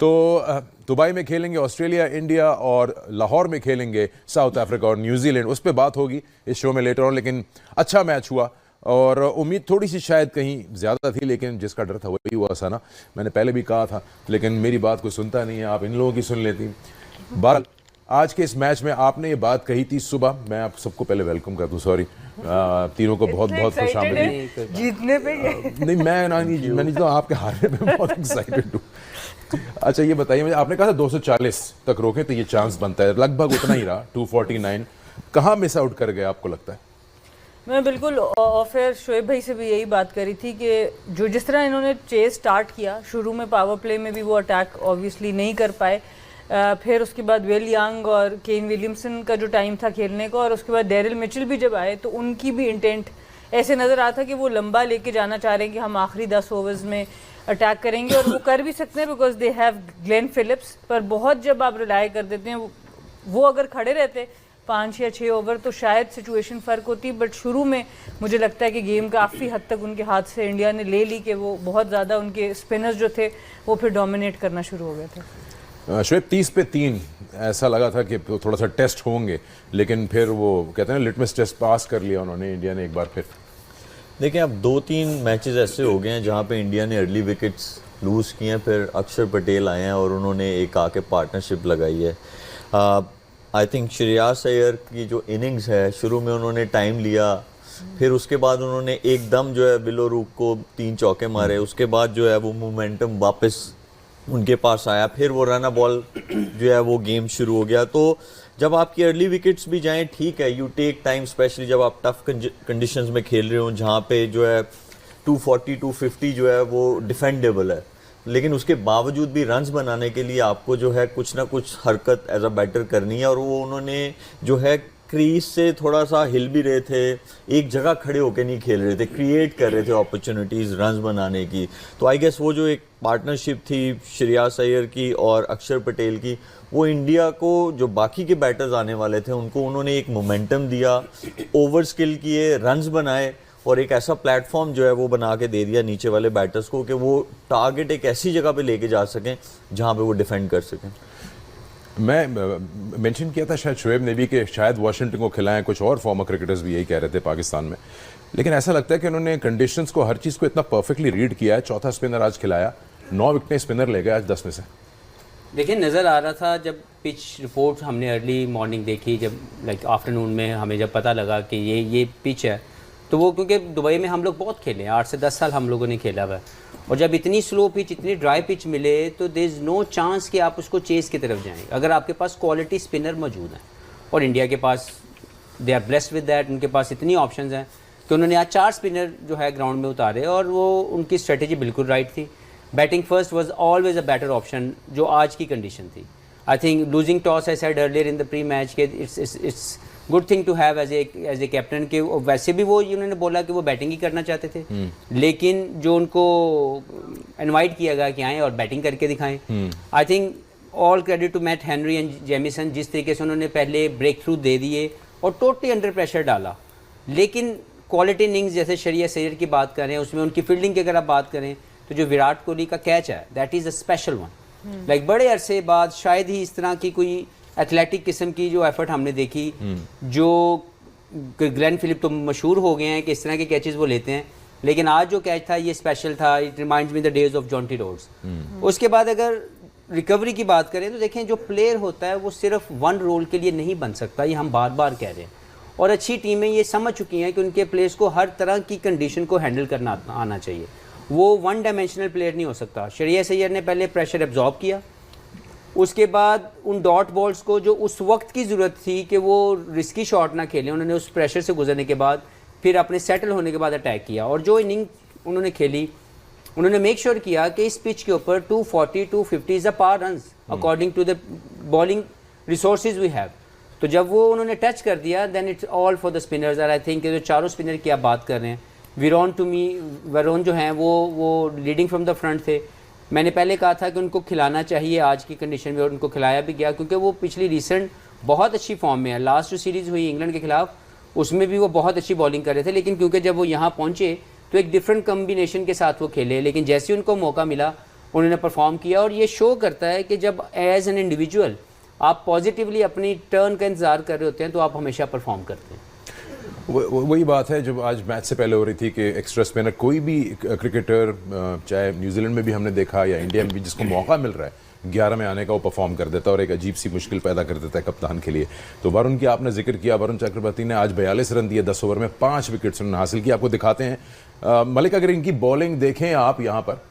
तो दुबई में खेलेंगे ऑस्ट्रेलिया, इंडिया और लाहौर में खेलेंगे साउथ अफ्रीका और न्यूजीलैंड। उस पर बात होगी इस शो में लेटर ऑन। लेकिन अच्छा मैच हुआ और उम्मीद थोड़ी सी शायद कहीं ज़्यादा थी, लेकिन जिसका डर था वही हुआ सा ना। मैंने पहले भी कहा था, लेकिन मेरी बात कोई सुनता नहीं है। आप इन लोगों की सुन लेती। बहरहाल आज के इस मैच में आपने ये बात कही थी सुबह। मैं आप सबको पहले वेलकम कर दूं, सॉरी तीनों को बहुत बहुत खुश आमदीद। जीतने पे नहीं, मैं तो आपके हारने पे बहुत एक्साइटेड हूँ। अच्छा ये बताइए मुझे, आपने कहा था 240 तक रोके तो ये चांस बनता है, लगभग उतना ही रहा 249। कहाँ मिस आउट कर गए आपको लगता है? मैं बिल्कुल फिर शोएब भाई से भी यही बात करी थी कि जो जिस तरह इन्होंने चेस स्टार्ट किया, शुरू में पावर प्ले में भी वो अटैक ऑब्वियसली नहीं कर पाए। फिर उसके बाद विल यंग और केन विलियमसन का जो टाइम था खेलने का, और उसके बाद डेरिल मिचेल भी जब आए तो उनकी भी इंटेंट ऐसे नज़र आता था कि वो लंबा लेके जाना चाह रहे हैं कि हम आखिरी 10 ओवर्स में अटैक करेंगे, और वो कर भी सकते हैं because they have Glenn Phillips. पर बहुत जब आप रिलाई कर देते हैं, वो अगर खड़े रहते 5 या 6 ओवर तो शायद सिचुएशन फ़र्क होती। बट शुरू में मुझे लगता है कि गेम काफ़ी हद तक उनके हाथ से इंडिया ने ले ली, कि वो बहुत ज़्यादा उनके स्पिनर्स जो थे वो फिर डोमिनेट करना शुरू हो गए थे। शोएब 30 पे 3 ऐसा लगा था कि थोड़ा सा टेस्ट होंगे, लेकिन फिर वो कहते हैं लिटमस टेस्ट पास कर लिया उन्होंने, इंडिया ने एक बार फिर। देखिए अब 2-3 मैचेस ऐसे हो गए हैं जहाँ पे इंडिया ने अर्ली विकेट्स लूज़ किए हैं, फिर अक्षर पटेल आए हैं और उन्होंने एक आके पार्टनरशिप लगाई है। आई थिंक श्रेयस अय्यर की जो इनिंग्स है, शुरू में उन्होंने टाइम लिया, फिर उसके बाद उन्होंने एकदम जो है बिलो रूक को 3 चौके मारे, उसके बाद जो है वो मोमेंटम वापस उनके पास आया, फिर वो रन बॉल जो है वो गेम शुरू हो गया। तो जब आपकी अर्ली विकेट्स भी जाएं ठीक है, यू टेक टाइम, स्पेशली जब आप टफ कंडीशंस में खेल रहे हो जहाँ पे जो है 240 250 जो है वो डिफेंडेबल है, लेकिन उसके बावजूद भी रन्स बनाने के लिए आपको जो है कुछ ना कुछ हरकत एज अ बैटर करनी है। और वो उन्होंने जो है क्रीज से थोड़ा सा हिल भी रहे थे, एक जगह खड़े होकर नहीं खेल रहे थे, क्रिएट कर रहे थे अपॉर्चुनिटीज़ रन्स बनाने की। तो आई गेस वो जो एक पार्टनरशिप थी श्रेयस अय्यर की और अक्षर पटेल की, वो इंडिया को जो बाकी के बैटर्स आने वाले थे उनको उन्होंने एक मोमेंटम दिया, ओवर स्किल किए, रन्स बनाए और एक ऐसा प्लेटफॉर्म जो है वो बना के दे दिया नीचे वाले बैटर्स को कि वो टारगेट एक ऐसी जगह पे लेके जा सकें जहाँ पे वो डिफेंड कर सकें। मैं मेंशन किया था शायद शोएब ने भी कि शायद वाशिंगटन को खिलाएं, कुछ और फॉर्मर क्रिकेटर्स भी यही कह रहे थे पाकिस्तान में। लेकिन ऐसा लगता है कि उन्होंने कंडीशंस को, हर चीज़ को इतना परफेक्टली रीड किया है। चौथा स्पिनर आज खिलाया, 9 विकेटें स्पिनर ले गए आज 10 में से। देखिए नज़र आ रहा था जब पिच रिपोर्ट हमने अर्ली मॉर्निंग देखी, जब लाइक आफ्टरनून में हमें जब पता लगा कि ये पिच है, तो वो क्योंकि दुबई में हम लोग बहुत खेले हैं, 8 से 10 साल हम लोगों ने खेला हुआ है, और जब इतनी स्लो पिच, इतनी ड्राई पिच मिले तो देयर इज़ नो चांस कि आप उसको चेस की तरफ जाएं अगर आपके पास क्वालिटी स्पिनर मौजूद हैं। और इंडिया के पास they are blessed with that, उनके पास इतनी ऑप्शंस हैं कि उन्होंने आज 4 स्पिनर जो है ग्राउंड में उतारे, और वो उनकी स्ट्रेटेजी बिल्कुल राइट थी। Batting first was always a better option जो आज की कंडीशन थी। I think losing toss, I said earlier in the pre match के it's good thing to have as a captain के। वैसे भी वो उन्होंने बोला कि वो बैटिंग ही करना चाहते थे, लेकिन जो उनको इनवाइट किया गया कि आएँ और बैटिंग करके दिखाएं। I think all credit to Matt Henry and Jamieson, जिस तरीके से उन्होंने पहले ब्रेक थ्रू दे दिए और टोटली अंडर प्रेशर डाला। लेकिन क्वालिटी इनिंग्स जैसे श्रेयस अय्यर की बात करें, उसमें उनकी फील्डिंग की अगर आप बात करें तो जो विराट कोहली का कैच है that is a special one. Like बड़े अरसे बाद शायद ही इस तरह की कोई एथलेटिक किस्म की जो एफर्ट हमने देखी। जो ग्लेन फिलिप तो मशहूर हो गए हैं कि इस तरह के कैचेस वो लेते हैं, लेकिन आज जो कैच था ये स्पेशल था। It reminds me the days of Jonty Rhodes. उसके बाद अगर रिकवरी की बात करें तो देखें जो प्लेयर होता है वो सिर्फ वन रोल के लिए नहीं बन सकता, ये हम बार बार कह रहे हैं। और अच्छी टीमें ये समझ चुकी हैं कि उनके प्लेयर्स को हर तरह की कंडीशन को हैंडल करना आना चाहिए। वो वन डायमेंशनल प्लेयर नहीं हो सकता। श्रेयस अय्यर ने पहले प्रेशर एब्जॉर्ब किया, उसके बाद उन डॉट बॉल्स को जो उस वक्त की ज़रूरत थी कि वो रिस्की शॉट ना खेलें, उन्होंने उस प्रेशर से गुजरने के बाद फिर अपने सेटल होने के बाद अटैक किया। और जो इनिंग उन्होंने खेली, उन्होंने मेक श्योर किया कि इस पिच के ऊपर 240 250 is a par runs according to the bowling resources we have. तो जब वो उन्होंने टच कर दिया then it's all for the spinners. और आई थिंक जो 4 स्पिनर की आप बात कर रहे हैं, वरुण जो हैं वो लीडिंग फ्रॉम द फ्रंट थे। मैंने पहले कहा था कि उनको खिलाना चाहिए आज की कंडीशन में, और उनको खिलाया भी गया क्योंकि वो पिछली रिसेंट बहुत अच्छी फॉर्म में है। लास्ट जो सीरीज़ हुई इंग्लैंड के खिलाफ उसमें भी वो बहुत अच्छी बॉलिंग कर रहे थे, लेकिन क्योंकि जब वो यहाँ पहुँचे तो एक डिफरेंट कम्बिनेशन के साथ वो खेले। लेकिन जैसे ही उनको मौका मिला उन्होंने परफॉर्म किया, और ये शो करता है कि जब एज एन इंडिविजुअल आप पॉजिटिवली अपनी टर्न का इंतज़ार कर रहे होते हैं तो आप हमेशा परफॉर्म करते हैं। वही बात है जो आज मैच से पहले हो रही थी कि एक्स्ट्रा स्पिनर कोई भी क्रिकेटर, चाहे न्यूजीलैंड में भी हमने देखा या इंडिया में भी, जिसको मौका मिल रहा है 11 में आने का, वो परफॉर्म कर देता है और एक अजीब सी मुश्किल पैदा कर देता है कप्तान के लिए। तो वरुण की आपने जिक्र किया, वरुण चक्रवर्ती ने आज 42 रन दिए 10 ओवर में, 5 विकेट्स उन्होंने हासिल किया। आपको दिखाते हैं मलिक, अगर इनकी बॉलिंग देखें आप यहाँ पर,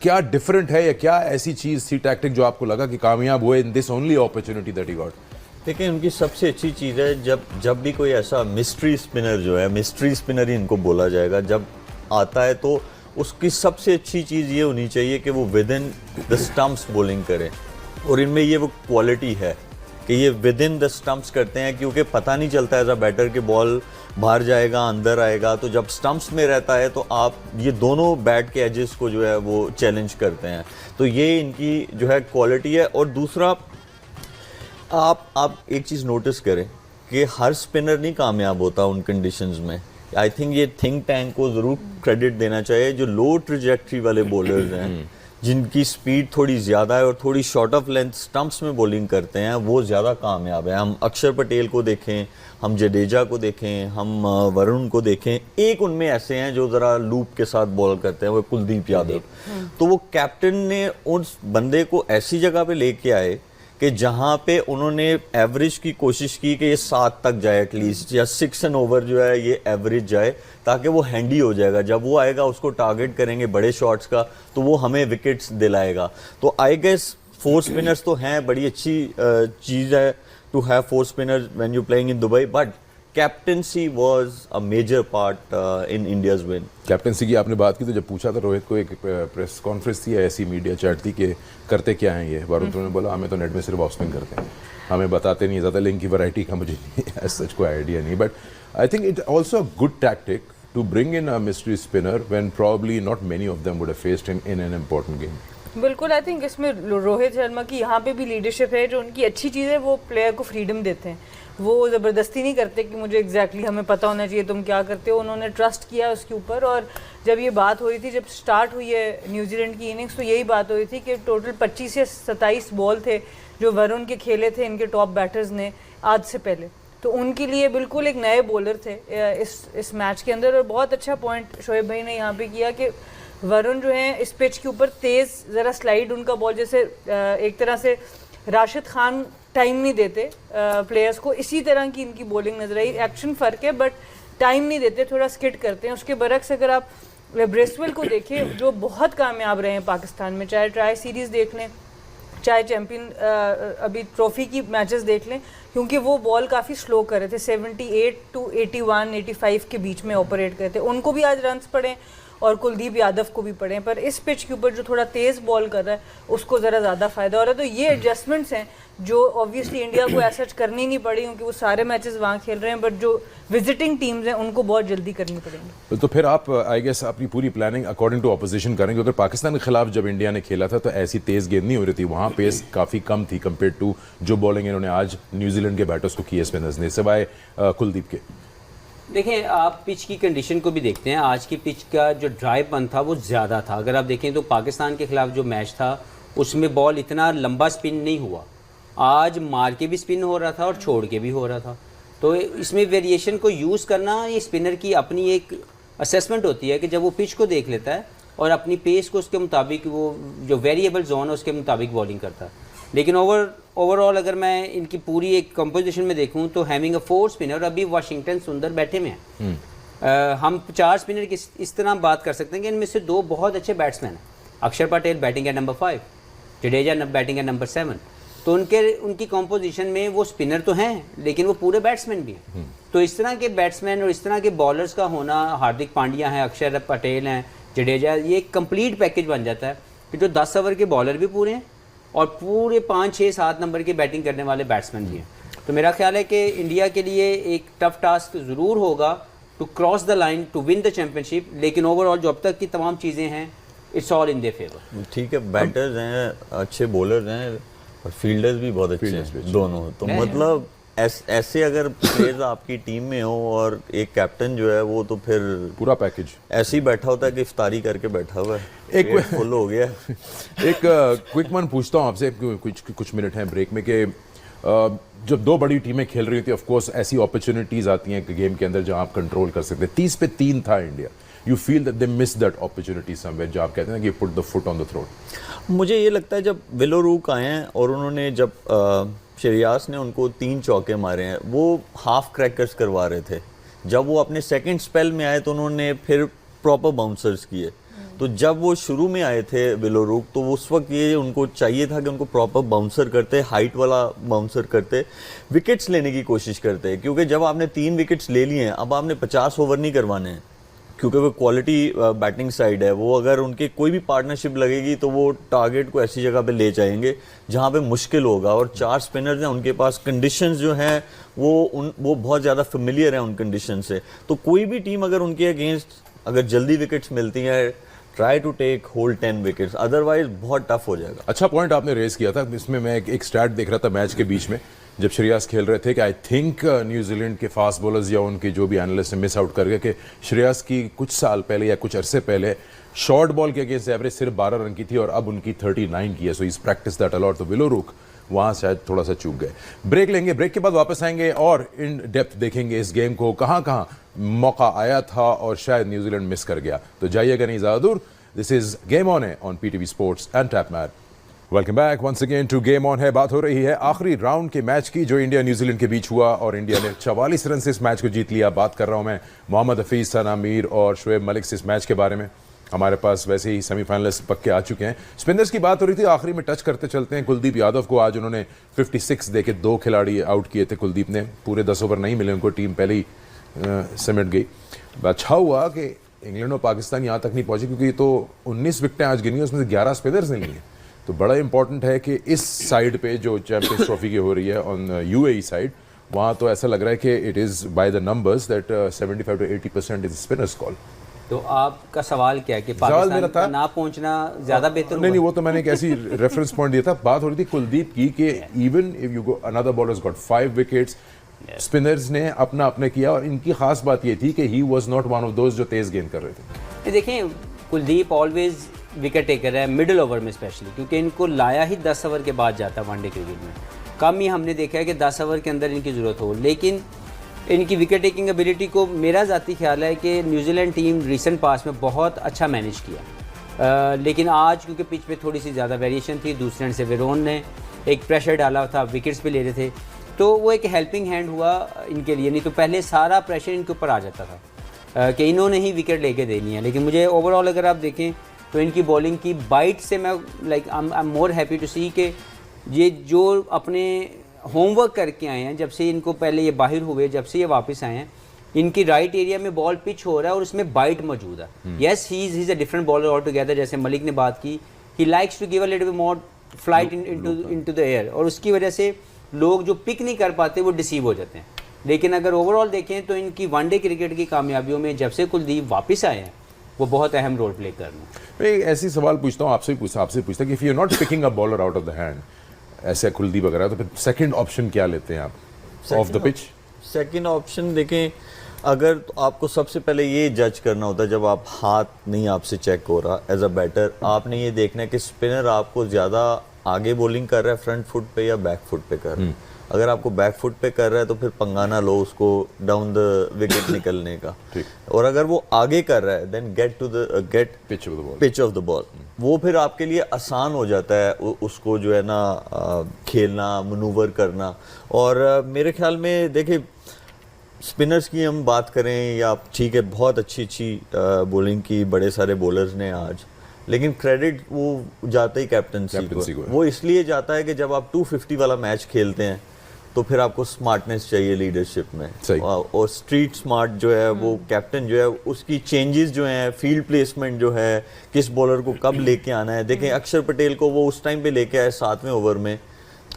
क्या डिफरेंट है या क्या ऐसी चीज़ थी टैक्टिक जो आपको लगा कि कामयाब हुए in this only opportunity that he got? देखिए, उनकी सबसे अच्छी चीज़ है जब भी कोई ऐसा मिस्ट्री स्पिनर जो है, मिस्ट्री स्पिनर ही इनको बोला जाएगा, जब आता है तो उसकी सबसे अच्छी चीज़ ये होनी चाहिए कि वो with in the stumps bowling करे, और इनमें ये वो क्वालिटी है कि ये विद इन द स्टम्प्स करते हैं, क्योंकि पता नहीं चलता एज अ बैटर कि बॉल बाहर जाएगा अंदर आएगा। तो जब स्टम्प्स में रहता है तो आप ये दोनों बैट के एजेस को जो है वो चैलेंज करते हैं। तो ये इनकी जो है क्वालिटी है। और दूसरा, आप एक चीज़ नोटिस करें कि हर स्पिनर नहीं कामयाब होता उन कंडीशंस में। आई थिंक ये थिंक टैंक को ज़रूर क्रेडिट देना चाहिए। जो लो ट्रिजेक्ट्री वाले बॉलर्स हैं, जिनकी स्पीड थोड़ी ज़्यादा है और थोड़ी शॉर्ट ऑफ लेंथ स्टंप्स में बॉलिंग करते हैं, वो ज़्यादा कामयाब है। हम अक्षर पटेल को देखें, हम जडेजा को देखें, हम वरुण को देखें, एक उनमें ऐसे हैं जो ज़रा लूप के साथ बॉल करते हैं, वो कुलदीप यादव। तो वो कैप्टन ने उस बंदे को ऐसी जगह पे लेके आए कि जहाँ पे उन्होंने एवरेज की कोशिश की कि ये 7 तक जाए एटलीस्ट, या 6 एंड ओवर जो है ये एवरेज जाए, ताकि वो हैंडी हो जाएगा। जब वो आएगा उसको टारगेट करेंगे बड़े शॉट्स का, तो वो हमें विकेट्स दिलाएगा। तो आई गेस 4 स्पिनर्स तो हैं, बड़ी अच्छी चीज़ है to have 4 spinners when you playing in Dubai, but captaincy was a major part in India's win. Captaincy की आपने बात की तो जब पूछा था रोहित को, एक प्रेस कॉन्फ्रेंस थी, ऐसी मीडिया चैट थी कि करते क्या हैं ये, वरुण ने बोला हमें तो नेट में सिर्फ ऑफ स्पिन करते हैं, हमें बताते नहीं, ज़्यादा लिंक की वैरायटी का मुझे सच कोई आइडिया नहीं। But I think it also a good tactic to bring in a mystery spinner when probably not many of them would have faced in an important game. बिल्कुल, आई थिंक इसमें रोहित शर्मा की यहाँ पे भी लीडरशिप है। जो उनकी अच्छी चीज़ है, वो प्लेयर को फ्रीडम देते हैं, वो ज़बरदस्ती नहीं करते कि मुझे एग्जैक्टली हमें पता होना चाहिए तुम क्या करते हो। उन्होंने ट्रस्ट किया उसके ऊपर। और जब ये बात हो रही थी, जब स्टार्ट हुई है न्यूजीलैंड की इनिंग्स, तो यही बात हो रही थी कि टोटल 25 या 27 बॉल थे जो वरुण के खेले थे इनके टॉप बैटर्स ने आज से पहले। तो उनके लिए बिल्कुल एक नए बॉलर थे इस मैच के अंदर। और बहुत अच्छा पॉइंट शोएब भाई ने यहाँ पे किया कि वरुण जो है इस पिच के ऊपर तेज़ ज़रा स्लाइड उनका बॉल, जैसे एक तरह से राशिद खान टाइम नहीं देते प्लेयर्स को, इसी तरह की इनकी बॉलिंग नजर आई। एक्शन फ़र्क है बट टाइम नहीं देते, थोड़ा स्किट करते हैं। उसके बरक्स अगर आप ब्रेसवेल को देखें, जो बहुत कामयाब रहे हैं पाकिस्तान में, चाहे ट्राई सीरीज़ देख लें, चाहे चैम्पियन अभी ट्रॉफी की मैचेस देख लें, क्योंकि वो बॉल काफ़ी स्लो कर रहे थे, 78 to 81, 85 के बीच में ऑपरेट करते। उनको भी आज रन्स पड़े और कुलदीप यादव को भी पड़े, पर इस पिच के ऊपर जो थोड़ा तेज़ बॉल कर रहा है उसको ज़रा ज़्यादा फ़ायदा हो रहा है। तो ये एडजस्टमेंट्स हैं जो ऑब्वियसली इंडिया को ऐसा करनी नहीं पड़ी, क्योंकि वो सारे मैचेस वहाँ खेल रहे हैं, बट जो विजिटिंग टीम्स हैं उनको बहुत जल्दी करनी पड़ेंगी। तो फिर आप आई गेस अपनी पूरी प्लानिंग अकॉर्डिंग टू ऑपोजिशन करेंगे। अगर पाकिस्तान के खिलाफ जब इंडिया ने खेला था तो ऐसी तेज़ गेंद नहीं हो रही थी, वहाँ पेस काफ़ी कम थी कंपेयर टू जो बॉलिंग इन्होंने आज न्यूजीलैंड के बैटर्स को की है स्पिनर्स ने, सिवाय कुलदीप के। देखें, आप पिच की कंडीशन को भी देखते हैं। आज की पिच का जो ड्राइवपन था वो ज़्यादा था। अगर आप देखें तो पाकिस्तान के खिलाफ जो मैच था उसमें बॉल इतना लंबा स्पिन नहीं हुआ। आज मार के भी स्पिन हो रहा था और छोड़ के भी हो रहा था। तो इसमें वेरिएशन को यूज़ करना, ये स्पिनर की अपनी एक असेसमेंट होती है कि जब वो पिच को देख लेता है और अपनी पेस को उसके मुताबिक, वो जो वेरिएबल जोन है उसके मुताबिक बॉलिंग करता है। लेकिन ओवरऑल अगर मैं इनकी पूरी एक कंपोजिशन में देखूं तो हैविंग अ 4 स्पिनर, अभी वाशिंगटन सुंदर बैठे में हैं। हम 4 स्पिनर की इस तरह बात कर सकते हैं कि इनमें से 2 बहुत अच्छे बैट्समैन हैं। अक्षर Patel batting at number 5, Jadeja batting at number 7। तो उनकी कंपोजिशन में वो स्पिनर तो हैं लेकिन वो पूरे बैट्समैन भी हैं। तो इस तरह के बैट्समैन और इस तरह के बॉलर्स का होना, हार्दिक पांड्या हैं, अक्षर पटेल हैं, जडेजा, ये एक कंप्लीट पैकेज बन जाता है कि जो 10 ओवर के बॉलर भी पूरे हैं और पूरे 5, 6, 7 नंबर की बैटिंग करने वाले बैट्समैन भी हैं। तो मेरा ख्याल है कि इंडिया के लिए एक टफ टास्क ज़रूर होगा to cross the line to win the championship. लेकिन ओवरऑल जो अब तक की तमाम चीज़ें हैं, it's all in their favour. ठीक है, बैटर्स हैं, अच्छे बॉलर्स हैं और फील्डर्स भी बहुत अच्छे हैं दोनों। तो मतलब ऐसे अगर प्लेयर्स आपकी टीम में हो और एक कैप्टन जो है वो तो फिर पूरा पैकेज ऐसे ही बैठा होता है कि इफ्तारी करके बैठा हुआ है, एक पेट फुल हो गया। एक क्विक वन पूछता हूँ आपसे, कुछ मिनट हैं ब्रेक में, कि जब दो बड़ी टीमें खेल रही थी, ऑफ कोर्स ऐसी अपॉर्चुनिटीज आती हैं कि गेम के अंदर जहां आप कंट्रोल कर सकते हैं। 30 पे 3 था India. You feel that they miss that opportunity somewhere, जो आप कहते हैं कि put the foot on the throat. मुझे ये लगता है जब विलोरूक आए हैं और उन्होंने जब श्रेयास ने उनको 3 चौके मारे हैं, वो हाफ क्रैकर्स करवा रहे थे। जब वो अपने सेकंड स्पेल में आए तो उन्होंने फिर प्रॉपर बाउंसर्स किए। तो जब वो शुरू में आए थे विलोरूक, तो उस वक्त ये उनको चाहिए था कि उनको प्रॉपर बाउंसर करते, हाइट वाला बाउंसर करते, विकेट्स लेने की कोशिश करते। क्योंकि जब आपने 3 विकेट्स ले लिए हैं, अब आपने 50 ओवर नहीं करवाने हैं, क्योंकि वो क्वालिटी बैटिंग साइड है। वो अगर उनके कोई भी पार्टनरशिप लगेगी तो वो टारगेट को ऐसी जगह पे ले जाएंगे जहाँ पे मुश्किल होगा। और 4 स्पिनर्स हैं, उनके पास कंडीशंस जो हैं वो बहुत ज़्यादा फेमिलियर हैं उन कंडीशन से। तो कोई भी टीम अगर उनके अगेंस्ट अगर जल्दी विकेट्स मिलती हैं, try to take hold 10 wickets, otherwise बहुत टफ हो जाएगा। अच्छा पॉइंट आपने रेस किया था। इसमें मैं एक स्टैट देख रहा था मैच के बीच में, जब श्रेयस खेल रहे थे, कि आई थिंक न्यूजीलैंड के फास्ट बॉलर्स या उनके जो भी एनालिस्ट मिस आउट कर गए कि श्रेयस की कुछ साल पहले या कुछ अरसे पहले शॉर्ट बॉल के अगेंस्ट एवरेज सिर्फ 12 रन की थी और अब उनकी 39 की है। सो इस प्रैक्टिस दैट अलॉट। तो विलोरूक वहाँ शायद थोड़ा सा चूक गए। ब्रेक लेंगे, ब्रेक के बाद वापस आएंगे और इन डेप्थ देखेंगे इस गेम को, कहाँ कहाँ मौका आया था और शायद न्यूजीलैंड मिस कर गया। तो जाइएगा नहीं ज़्यादा दूर। दिस इज गेम ऑन है on PTV sports and Tapmad. Welcome back once again to game on है। बात हो रही है आखिरी राउंड के मैच की जो इंडिया न्यूजीलैंड के बीच हुआ और इंडिया ने 44 रन से इस मैच को जीत लिया। बात कर रहा हूं मैं मोहम्मद हफीज, सना मीर और शोएब मलिक से इस मैच के बारे में। हमारे पास वैसे ही सेमीफाइनलिस्ट पक्के आ चुके हैं। स्पिनर्स की बात हो रही थी, आखिरी में टच करते चलते हैं कुलदीप यादव को। आज उन्होंने 56 देके 2 खिलाड़ी आउट किए थे कुलदीप ने। पूरे 10 ओवर नहीं मिले उनको, टीम पहले ही सिमट गई। अच्छा हुआ कि इंग्लैंड और पाकिस्तान यहाँ तक नहीं पहुंचे, क्योंकि तो 19 विकेटें आज गिनी, उसमें से 11 स्पिनर्स नहीं है। तो बड़ा इंपॉर्टेंट है कि इस साइड पे जो चैंपियंस ट्रॉफी की हो रही है ऑन UAE साइड, वहाँ तो ऐसा लग रहा है कि it is by the numbers that 75 to 80% is spinners call. तो आपका सवाल क्या है कि मेरा पाकिस्तान था- का ना पहुंचना ज्यादा बेहतर नहीं, होगा? वो तो मैंने एक ऐसी रेफरेंस पॉइंट दिया था। बात हो रही थी कुलदीप की कि even if you go another bowlers got 5 wickets, spinners ने अपना अपने किया। और इनकी खास बात ये थी कि he was not one of those जो तेज गेंद कर रहे थे। ये देखें, कुलदीप ऑलवेज विकेट टेकर है मिडिल ओवर में स्पेशली, क्योंकि इनको लाया ही 10 ओवर के बाद जाता है वनडे क्रिकेट में। कम ही हमने देखा है कि 10 ओवर के अंदर इनकी ज़रूरत हो। लेकिन इनकी विकेट टेकिंग एबिलिटी को मेरा ज़ाती ख्याल है कि न्यूजीलैंड टीम रिसेंट पास में बहुत अच्छा मैनेज किया। लेकिन आज क्योंकि पिच पे थोड़ी सी ज़्यादा वेरिएशन थी, दूसरे एंड से वेरोन ने एक प्रेशर डाला था, विकेट्स पे ले रहे थे, तो वो एक हेल्पिंग हैंड हुआ इनके लिए। नहीं तो पहले सारा प्रेशर इनके ऊपर आ जाता था कि इन्होंने ही विकेट लेके देनी है। लेकिन मुझे ओवरऑल अगर आप देखें तो इनकी बॉलिंग की बाइट से मैं I am more happy to see कि ये जो अपने होमवर्क करके आए हैं, जब से इनको पहले ये बाहर हुए, जब से ये वापस आए हैं, इनकी राइट एरिया में बॉल पिच हो रहा है और उसमें बाइट मौजूद है। Yes, he is a different bowler all together. जैसे मलिक ने बात की, he likes to give a little bit more flight into the air, और उसकी वजह से लोग जो पिक नहीं कर पाते वो डिसीव हो जाते हैं। लेकिन अगर ओवरऑल देखें तो इनकी वनडे क्रिकेट की कामयाबियों में जब से कुलदीप वापस आए हैं, वो बहुत अहम रोल प्ले कर रहे हैं। मैं एक ऐसी सवाल पूछता हूँ, आपसे पूछता कि if you are not picking a bowler out of the hand, ऐसे कुलदीप अगर है, तो फिर सेकंड ऑप्शन क्या लेते हैं आप of the pitch? Second option देखें, अगर तो आपको सबसे पहले ये जज करना होता है जब आप हाथ नहीं आपसे चेक हो रहा एज अ बैटर, आपने ये देखना है कि स्पिनर आपको ज़्यादा आगे बॉलिंग कर रहा है फ्रंट फुट पे या बैक फुट पे कर रहा है। अगर आपको बैक फुट पे कर रहा है तो फिर पंगाना लो उसको डाउन द विकेट निकलने का। और अगर वो आगे कर रहा है then get pitch of the ball. वो फिर आपके लिए आसान हो जाता है उसको जो है ना खेलना, मनूवर करना। और मेरे ख्याल में देखिए, स्पिनर्स की हम बात करें या ठीक है, बहुत अच्छी बॉलिंग की बड़े सारे बॉलर्स ने आज, लेकिन क्रेडिट वो जाता ही कैप्टनसी को। वो इसलिए जाता है कि जब आप 250 वाला मैच खेलते हैं तो फिर आपको स्मार्टनेस चाहिए लीडरशिप में। और स्ट्रीट स्मार्ट जो है वो कैप्टन जो है उसकी चेंजेस जो हैं, फील्ड प्लेसमेंट जो है, किस बॉलर को कब लेके आना है। देखें अक्षर पटेल को वो उस टाइम पे लेके आए 7वें ओवर में,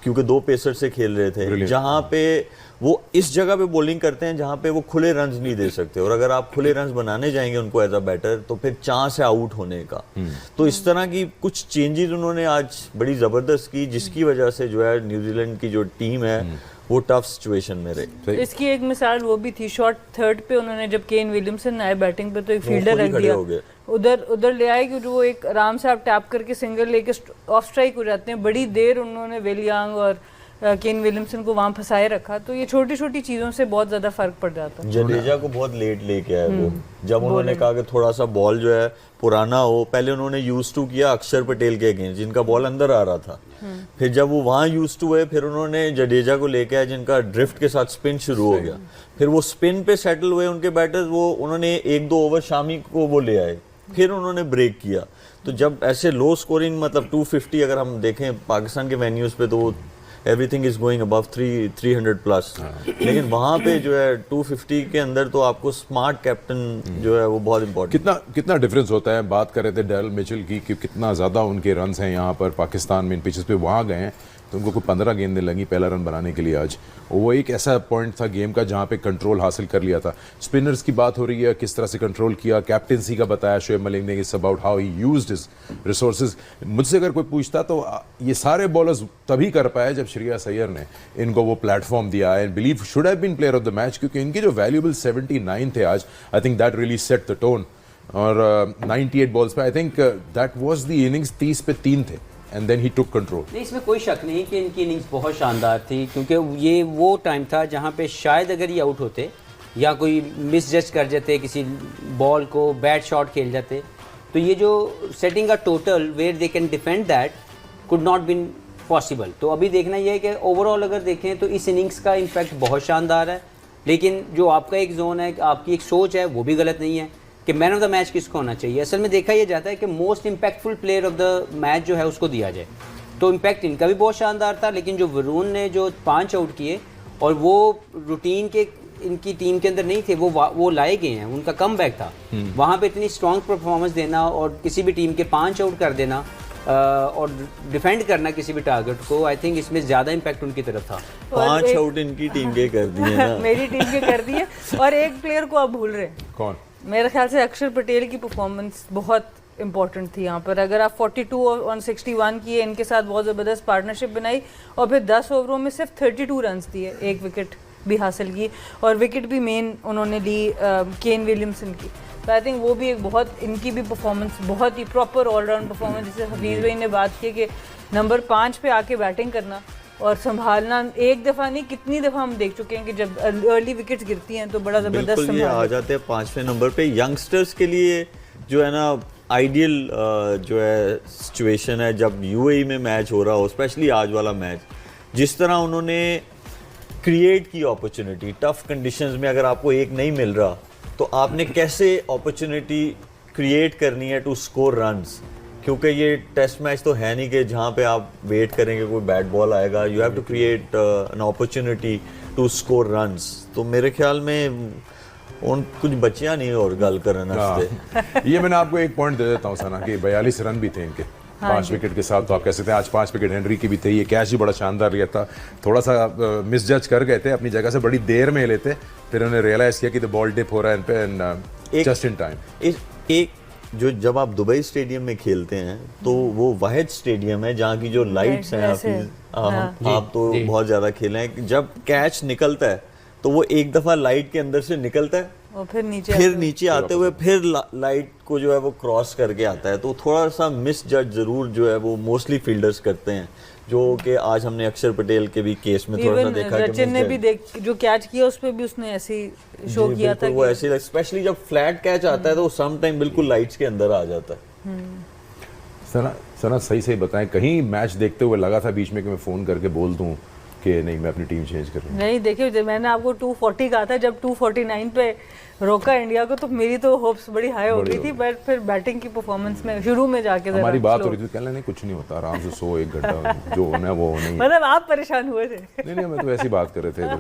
क्योंकि 2 पेसर से खेल रहे थे, जहां पे वो इस जगह पे बॉलिंग करते हैं जहां पे वो खुले रन्स नहीं दे सकते। और अगर आप खुले रन्स बनाने जाएंगे उनको एज अ बैटर तो फिर चांस है आउट होने का। तो इस तरह की कुछ चेंजेस उन्होंने आज बड़ी ज़बरदस्त की, जिसकी वजह से जो है न्यूजीलैंड की जो टीम है वो टफ सिचुएशन में रहे। इसकी एक मिसाल वो भी थी, शॉट थर्ड पे उन्होंने जब केन विलियमसन आए बैटिंग पे तो एक वो फील्डर खुद ही रख खड़े दिया, हो गए। उधर ले आए कि वो एक आराम से आप टैप करके सिंगल लेके ऑफ स्ट्राइक हो जाते हैं। बड़ी देर उन्होंने विल यंग और केन विलियमसन को वहां फंसाए रखा। तो ये छोटी छोटी चीज़ों से बहुत ज़्यादा फर्क पड़ जाता है। जडेजा को बहुत लेट लेके आए वो, जब उन्होंने कहा कि थोड़ा सा बॉल जो है पुराना हो। पहले उन्होंने यूज टू किया अक्षर पटेल के अगेंस्ट जिनका बॉल अंदर आ रहा था, फिर जब वो वहाँ यूज टू हुए फिर उन्होंने जडेजा को लेके आए जिनका ड्रिफ्ट के साथ स्पिन शुरू हो गया। फिर वो स्पिन पे सेटल हुए उनके बैटर्स, वो उन्होंने 1-2 ओवर शामी को वो ले आए, फिर उन्होंने ब्रेक किया। तो जब ऐसे लो स्कोरिंग मतलब 250 अगर हम देखें पाकिस्तान के वेन्यूज पे तो everything is going above 300 plus, लेकिन वहाँ पे जो है 250 के अंदर तो आपको स्मार्ट कैप्टन जो है वो बहुत इंपॉर्टेंट। कितना डिफरेंस होता है। बात कर रहे थे डेरिल मिचेल की कि कितना ज़्यादा उनके रन्स हैं यहाँ पर पाकिस्तान में इन पिचेस पे, वहाँ गए हैं तो उनको कोई 15 गेंदें लगी पहला रन बनाने के लिए आज। वो एक ऐसा पॉइंट था गेम का जहाँ पे कंट्रोल हासिल कर लिया था। स्पिनर्स की बात हो रही है, किस तरह से कंट्रोल किया, कैप्टेंसी का बताया शोएब मलिक ने, it's about how he used his resources. मुझसे अगर कोई पूछता तो ये सारे बॉलर्स तभी कर पाए जब श्रेयस अय्यर ने इनको वो प्लेटफॉर्म दिया and believe should have been player of the match, क्योंकि इनके जो वैल्यूएबल 79 थे आज, I think that really set the tone. और 98 बॉल्स पे I think that was the innings 30 पे 3 थे and then he took control. नहीं, इसमें कोई शक नहीं कि इनकी इनिंग्स बहुत शानदार थी, क्योंकि ये वो टाइम था जहाँ पे शायद अगर ये आउट होते या कोई मिस जज कर जाते किसी बॉल को, बैड शॉट खेल जाते, तो ये जो setting a total where they can defend that could not been possible. तो अभी देखना ये है कि ओवरऑल अगर देखें तो इस इनिंग्स का इम्पैक्ट बहुत शानदार है, लेकिन जो आपका एक जोन है, आपकी एक सोच है, वो भी गलत नहीं है कि मैन ऑफ द मैच किसको होना चाहिए। असल में देखा यह जाता है कि most impactful player of the match जो है उसको दिया जाए। तो इम्पैक्ट इनका भी बहुत शानदार था, लेकिन जो वरुण ने जो 5 आउट किए और वो रूटीन के इनकी टीम के अंदर नहीं थे, वो लाए गए हैं, उनका कमबैक था। वहाँ पे इतनी स्ट्रॉन्ग परफॉर्मेंस देना और किसी भी टीम के 5 आउट कर देना और डिफेंड करना किसी भी टारगेट को, आई थिंक इसमें ज़्यादा इम्पैक्ट उनकी तरफ था। 5 आउट इनकी टीम के कर दिए ना। मेरी टीम के कर दिए। और एक प्लेयर को आप भूल रहे हैं, कौन? मेरे ख्याल से अक्षर पटेल की परफॉर्मेंस बहुत इंपॉर्टेंट थी यहाँ पर। अगर आप 42 ऑन 61 किए, इनके साथ बहुत ज़बरदस्त पार्टनरशिप बनाई और फिर 10 ओवरों में सिर्फ 32 रन्स दिए, 1 विकेट भी हासिल की और विकेट भी मेन उन्होंने ली केन विलियमसन की। तो आई थिंक वो भी एक बहुत, इनकी भी परफॉर्मेंस बहुत ही प्रॉपर ऑलराउंड परफॉर्मेंस, जैसे हफीज़ भाई ने बात की कि नंबर 5 पे आके बैटिंग करना और संभालना। एक दफ़ा नहीं, कितनी दफ़ा हम देख चुके हैं कि जब अर्ली विकेट्स गिरती हैं तो बड़ा ज़बरदस्त बिल्कुल ये आ जाते हैं 5वें नंबर पे। यंगस्टर्स के लिए जो है ना आइडियल जो है सिचुएशन है जब यूएई में मैच हो रहा हो, स्पेशली आज वाला मैच, जिस तरह उन्होंने क्रिएट की अपॉर्चुनिटी टफ कंडीशंस में। अगर आपको एक नहीं मिल रहा तो आपने कैसे अपॉर्चुनिटी क्रिएट करनी है टू स्कोर रन्स, क्योंकि ये टेस्ट मैच तो है नहीं कि जहाँ पे आप वेट करेंगे कोई बैट बॉल आएगा। You have to create an opportunity to score runs. तो मेरे ख्याल में उन कुछ बचिया नहीं और गल करना। ये मैंने आपको एक पॉइंट दे देता हूँ सना कि 42 रन भी थे इनके 5 विकेट के साथ। तो आप कह सकते हैं आज 5 विकेट हेनरी की भी थे। ये कैच भी बड़ा शानदार लिया था, थोड़ा सा मिस जज कर गए थे, अपनी जगह से बड़ी देर में लेते, फिर उन्होंने रियलाइज किया कि द बॉल डिप हो रहा है इन पे एंड जस्ट इन टाइम। एक जो जब आप दुबई स्टेडियम में खेलते हैं तो वो वाहिद स्टेडियम है जहाँ की जो लाइट्स हैं, आप तो बहुत ज़्यादा खेले हैं, जब कैच निकलता है तो वो एक दफ़ा लाइट के अंदर से निकलता है और फिर नीचे आते हुए फिर लाइट को जो है वो क्रॉस करके आता है। तो थोड़ा सा मिस जज ज़रूर जो है वो मोस्टली फील्डर्स करते हैं, जो कि आज हमने अक्षर पटेल के भी केस में थोड़ा सा देखा। सचिन ने भी जो कैच किया उस पे भी उसने ऐसे ही शो किया था वो ऐसे, स्पेशली जब फ्लैट कैच आता है तो सम टाइम बिल्कुल लाइट्स के अंदर आ जाता है। सना सही बताएं, कहीं मैच देखते हुए लगा था बीच में कि मैं फ़ोन करके बोल दूं कि नहीं मैं अपनी टीम चेंज कर रहा हूं? नहीं, देखिए मैंने आपको 240 कहा था, जब 249 पे रोका इंडिया को तो मेरी तो होप्स बड़ी हाई हो गई थी, बट फिर बैटिंग की परफॉर्मेंस में शुरू में जाके हमारी बात हो रही थी, कहने नहीं कुछ नहीं होता, आराम से सो 1 घंटा जो होना है वो होना ही। मतलब आप परेशान हुए थे? नहीं मैं तो ऐसी बात कर रहे थे।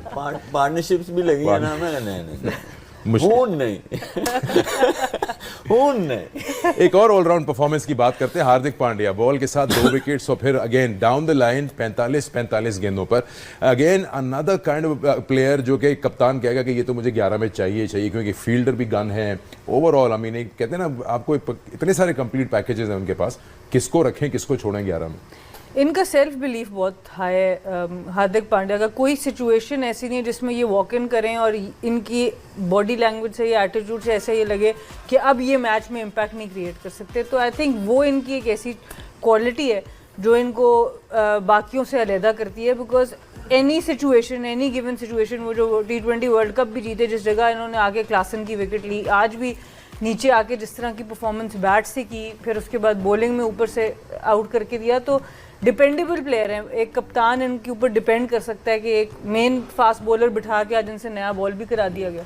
पार्टनरशिप्स भी लगी है ना, नहीं एक और ऑलराउंड परफॉर्मेंस की बात करते हैं। हार्दिक पांड्या बॉल के साथ 2 विकेट्स और फिर अगेन डाउन द लाइन 45 गेंदों पर again another kind of player, जो कि कप्तान कहेगा कि ये तो मुझे 11 में चाहिए क्योंकि फील्डर भी गन है। ओवरऑल आई मीन कहते हैं ना आपको इतने सारे कंप्लीट पैकेजेस हैं उनके पास, किसको रखें किसको छोड़ें 11 में। इनका सेल्फ बिलीफ बहुत हाई है। हार्दिक पांड्या का कोई सिचुएशन ऐसी नहीं है जिसमें ये वॉक इन करें और इनकी बॉडी लैंग्वेज से या एटीट्यूड से ऐसा ये लगे कि अब ये मैच में इम्पैक्ट नहीं क्रिएट कर सकते। तो आई थिंक वो इनकी एक ऐसी क्वालिटी है जो इनको बाकियों से अलहदा करती है। Because any situation, any given situation, वो जो T20 वर्ल्ड कप भी जीते जिस जगह इन्होंने आके क्लासन की विकेट ली, आज भी नीचे आके जिस तरह की परफॉर्मेंस बैट से की, फिर उसके बाद बॉलिंग में ऊपर से आउट करके दिया, तो डिपेंडेबल प्लेयर है। एक कप्तान इनके ऊपर डिपेंड कर सकता है कि एक मेन फास्ट बॉलर बिठा के आज इनसे नया बॉल भी करा दिया गया।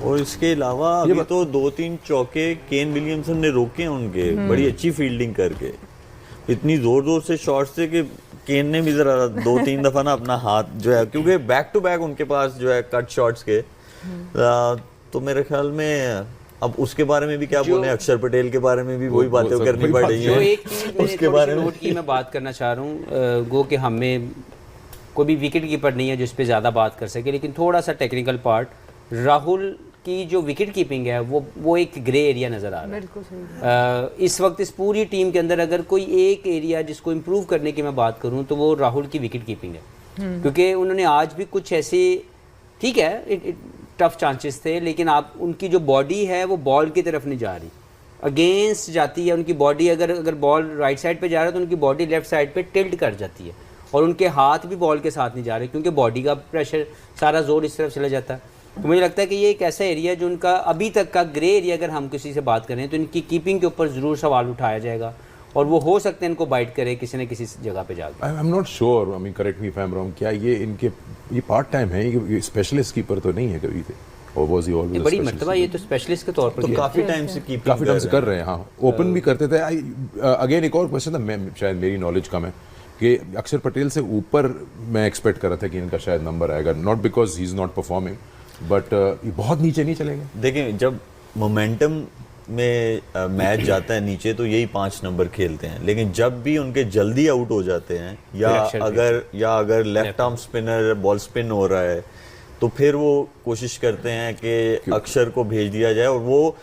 और इसके अलावा अभी तो 2-3 चौके केन विलियमसन ने रोके हैं उनके, बड़ी अच्छी फील्डिंग करके। इतनी जोर जोर से शॉट्स थे कि केन ने भी जरा 2-3 दफा ना अपना हाथ जो है, क्योंकि बैक टू बैक उनके पास जो है कट शॉट्स के, तो मेरे ख्याल में अब उसके बारे में भी क्या बोले, अक्षर पटेल के बारे में भी वही बातें करनी पड़ रही जो है। एक चीज उसके बारे में नोट की मैं बात करना चाह रहा हूँ, गो कि हमें कोई भी विकेट कीपर नहीं है जिस पे ज़्यादा बात कर सके, लेकिन थोड़ा सा टेक्निकल पार्ट, राहुल की जो विकेट कीपिंग है वो एक ग्रे एरिया नज़र आ रहा है। बिल्कुल सही। इस वक्त इस पूरी टीम के अंदर अगर कोई एक एरिया जिसको इम्प्रूव करने की मैं बात करूँ तो वो राहुल की विकेट कीपिंग है, क्योंकि उन्होंने आज भी कुछ ऐसे, ठीक है टफ चांसेस थे, लेकिन आप उनकी जो बॉडी है वो बॉल की तरफ नहीं जा रही, अगेंस्ट जाती है उनकी बॉडी। अगर बॉल राइट साइड पे जा रहा है तो उनकी बॉडी लेफ्ट साइड पे टिल्ट कर जाती है, और उनके हाथ भी बॉल के साथ नहीं जा रहे क्योंकि बॉडी का प्रेशर, सारा जोर इस तरफ चला जाता है। तो मुझे लगता है कि ये एक ऐसा एरिया जो उनका अभी तक का ग्रे एरिया, अगर हम किसी से बात करें तो इनकी कीपिंग के ऊपर ज़रूर सवाल उठाया जाएगा, और वो हो सकता है इनको बाइट करे किसी न किसी जगह पे जाकर। I am not sure, I mean correct me if I am wrong, क्या ये इनके ये पार्ट टाइम है, ये स्पेशलिस्ट कीपर तो नहीं है कभी थे, और वाज ही ऑलवेज बड़ी मर्तबा ये तो स्पेशलिस्ट के तौर पर तो काफी टाइम से कीपिंग काफी टाइम से कर रहे हैं। हाँ, ओपन भी करते थे। अगेन एक और क्वेश्चन था, मैं शायद मेरी नॉलेज कम है, कि अक्षर पटेल से ऊपर मैं एक्सपेक्ट कर रहा था कि इनका शायद नंबर आएगा, not because he is not performing, but ये बहुत नीचे नहीं चलेंगे। देखें, जब मोमेंटम में मैच जाता है नीचे तो यही 5 नंबर खेलते हैं, लेकिन जब भी उनके जल्दी आउट हो जाते हैं या अगर left arm spinner ball spin हो रहा है तो फिर वो कोशिश करते हैं कि अक्षर को भेज दिया जाए, और वो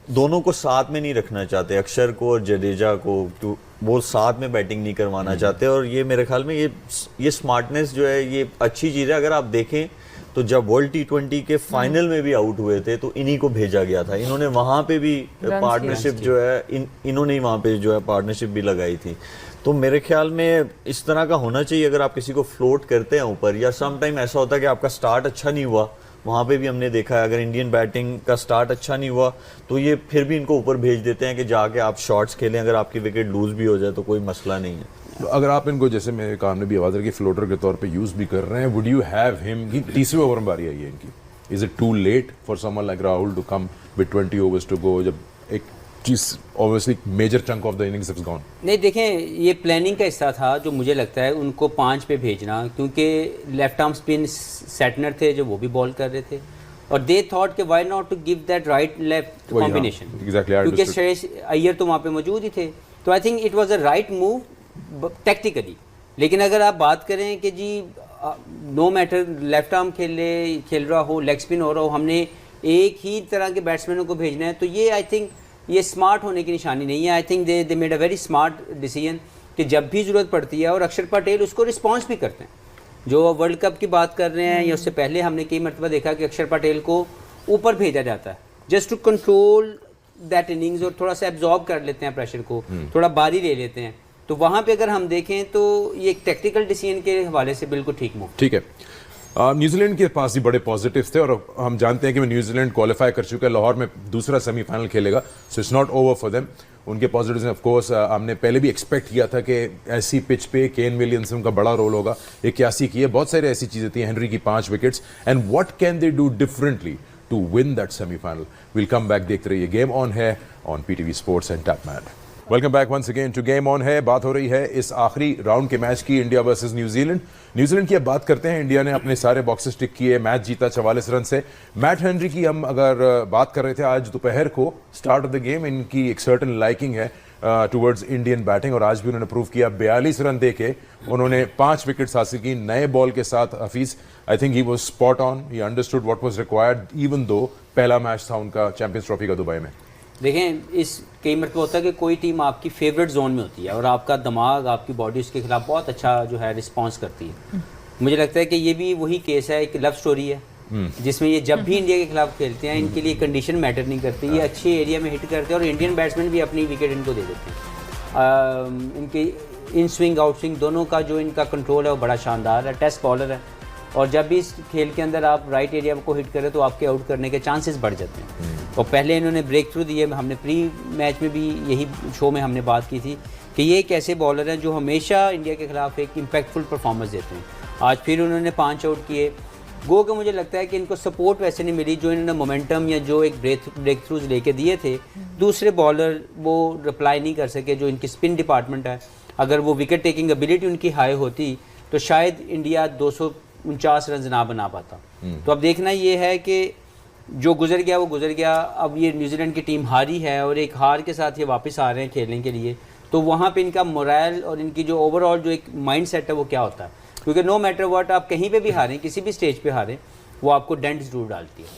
दोनों को साथ में नहीं रखना चाहते, अक्षर को और जडेजा को, तो वो साथ में बैटिंग नहीं करवाना चाहते। और ये मेरे ख्याल में ये स्मार्टनेस जो है ये अच्छी चीज़ है। अगर आप देखें तो जब वर्ल्ड T20 के फाइनल में भी आउट हुए थे तो इन्हीं को भेजा गया था, इन्होंने वहाँ पे भी पार्टनरशिप जो है इन्होंने ही वहाँ पे जो है पार्टनरशिप भी लगाई थी। तो मेरे ख्याल में इस तरह का होना चाहिए अगर आप किसी को फ्लोट करते हैं ऊपर, या सम टाइम ऐसा होता है कि आपका स्टार्ट अच्छा नहीं हुआ, वहाँ पे भी हमने देखा है अगर इंडियन बैटिंग का स्टार्ट अच्छा नहीं हुआ तो ये फिर भी इनको ऊपर भेज देते हैं कि जाके आप शॉट्स खेलें, अगर आपकी विकेट लूज भी हो जाए तो कोई मसला नहीं है। तो अगर आप इनको, जैसे मेरे काम ने भी आवाज़ रखी, फ्लोटर के तौर पे यूज भी कर रहे हैं, वुड यू हैव हिम की 30वें ओवर में बारी आई है इनकी, is it too late for someone like Rahul to come with 20 overs to go, जब एक चीज obviously major chunk of the innings has gone? नहीं, देखें, ये प्लानिंग का हिस्सा था जो मुझे लगता है उनको 5 पे भेजना, क्योंकि लेफ्ट आर्म स्पिन सेटनर थे जो वो भी बॉल कर रहे थे, और दे थॉट कि why not to give that right left combination, क्योंकि श्रेयस अय्यर तो वहाँ पे मौजूद ही थे। तो आई think it was a right move tactically. लेकिन अगर आप बात करें कि जी नो मैटर लेफ्ट आर्म खेल रहा हो, लेग स्पिन हो रहा हो, हमने एक ही तरह के बैट्समैनों को भेजना है, तो ये आई थिंक ये स्मार्ट होने की निशानी नहीं है। I think they made a very smart decision कि जब भी ज़रूरत पड़ती है, और अक्षर पटेल उसको रिस्पॉन्स भी करते हैं। जो वर्ल्ड कप की बात कर रहे हैं या उससे पहले हमने कई मरतबा देखा कि अक्षर पटेल को ऊपर भेजा जाता है just to control that innings, और थोड़ा सा एब्जॉर्ब कर लेते हैं प्रेशर को, थोड़ा बारी ले लेते हैं। तो वहाँ पे अगर हम देखें तो ये एक टेक्निकल डिसीजन के हवाले से बिल्कुल ठीक मूव। ठीक है, न्यूजीलैंड के पास भी बड़े पॉजिटिव्स थे, और हम जानते हैं कि न्यूजीलैंड क्वालिफाई कर चुका है, लाहौर में दूसरा सेमीफाइनल खेलेगा, so it's not over for them. उनके पॉजिटिव्स ऑफ कोर्स हमने पहले भी एक्सपेक्ट किया था कि ऐसी पिच पे केन विलियमसन का बड़ा रोल होगा, 81 की है, बहुत सारी ऐसी चीज़ें थी, हेनरी की 5 wickets, and what can they do differently to win that semifinal? Will come back, देखते रहिए गेम ऑन है on PTV sports and Tapmad. Welcome back once again to game on है। बात हो रही है इस आखिरी राउंड के मैच की, इंडिया वर्सेस न्यूजीलैंड। न्यूजीलैंड की अब बात करते हैं। इंडिया ने अपने सारे बॉक्सेस टिक किए, मैच जीता 44 रन से। मैट हेनरी की हम अगर बात कर रहे थे आज दोपहर को स्टार्ट ऑफ द गेम, इनकी एक सर्टन लाइकिंग है टुवर्ड्स इंडियन बैटिंग, और आज भी उन्होंने प्रूव किया। 42 रन देके उन्होंने 5 विकेट्स हासिल की नए बॉल के साथ। Hafeez, I think he was spot on, he understood what was required, even though पहला मैच था उनका चैंपियंस ट्रॉफी का दुबई में। देखें इस कई मरतबा होता है कि कोई टीम आपकी फेवरेट जोन में होती है और आपका दिमाग आपकी बॉडी उसके खिलाफ बहुत अच्छा जो है रिस्पॉन्स करती है। मुझे लगता है कि ये भी वही केस है, एक लव स्टोरी है जिसमें ये जब भी इंडिया के खिलाफ खेलते हैं इनके लिए कंडीशन मैटर नहीं करती, ये अच्छे एरिया में हिट करते हैं और इंडियन बैट्समैन भी अपनी विकेट इनको दे देते हैं। इनके इन स्विंग आउट स्विंग दोनों का जो इनका कंट्रोल है वो बड़ा शानदार है। टेस्ट बॉलर है और जब भी इस खेल के अंदर आप राइट एरिया को हिट करें तो आपके आउट करने के चांसेस बढ़ जाते हैं। और पहले इन्होंने ब्रेक थ्रू दिए, हमने प्री मैच में भी यही शो में हमने बात की थी कि ये एक ऐसे बॉलर हैं जो हमेशा इंडिया के खिलाफ एक इम्पैक्टफुल परफॉर्मेंस देते हैं। आज फिर उन्होंने 5 आउट किए। गो के मुझे लगता है कि इनको सपोर्ट वैसे नहीं मिली जो इन्होंने मोमेंटम या जो एक ब्रेक थ्रूज लेके दिए थे। दूसरे बॉलर वो रिप्लाई नहीं कर सके, जो इनकी स्पिन डिपार्टमेंट है। अगर वो विकेट टेकिंग एबिलिटी उनकी हाई होती तो शायद इंडिया 249 रन ना बना पाता। तो अब देखना ये है कि जो गुजर गया वो गुजर गया। अब ये न्यूजीलैंड की टीम हारी है और एक हार के साथ ये वापस आ रहे हैं खेलने के लिए, तो वहाँ पे इनका मोरल और इनकी जो ओवरऑल जो एक माइंड सेट है वो क्या होता है, क्योंकि नो मैटर व्हाट आप कहीं पे भी हारें, किसी भी स्टेज पे हारें, वो आपको डेंट जरूर डालती है।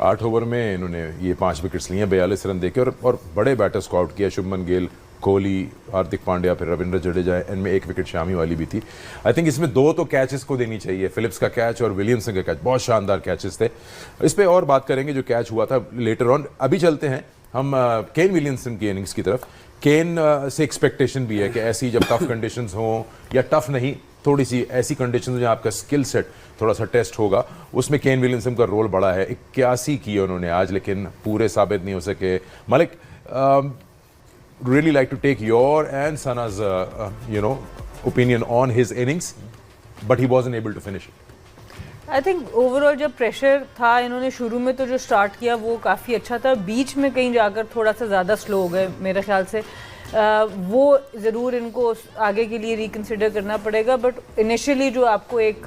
8 ओवर में इन्होंने ये 5 विकेट्स लिए, 42 रन देके और बड़े बैटर्स को आउट किया। शुभमन गिल, कोहली, हार्दिक पांड्या, फिर रविंद्र जडेजा, इनमें 1 विकेट शामी वाली भी थी। आई थिंक इसमें 2 तो कैचेस को देनी चाहिए, फिलिप्स का कैच और विलियमसन का कैच, बहुत शानदार कैचेस थे। इस पे और बात करेंगे जो कैच हुआ था लेटर ऑन। अभी चलते हैं हम केन विलियमसन की इनिंग्स की तरफ। केन से एक्सपेक्टेशन भी है कि ऐसी जब टफ कंडीशंस हों, या टफ नहीं, थोड़ी सी ऐसी कंडीशंस जहाँ आपका स्किल सेट थोड़ा सा टेस्ट होगा, उसमें केन विलियमसन का रोल बड़ा है। 81 किए उन्होंने आज, लेकिन पूरे साबित नहीं हो सके। Malik, really like to take your and Sana's opinion on his innings, but he wasn't able to finish it. I think overall जब प्रेशर था, इन्होंने शुरू में तो जो स्टार्ट किया वो काफ़ी अच्छा था, बीच में कहीं जाकर थोड़ा सा ज़्यादा स्लो हो गए मेरे ख्याल से। वो ज़रूर इनको आगे के लिए रिकन्सिडर करना पड़ेगा। बट इनिशियली जो आपको एक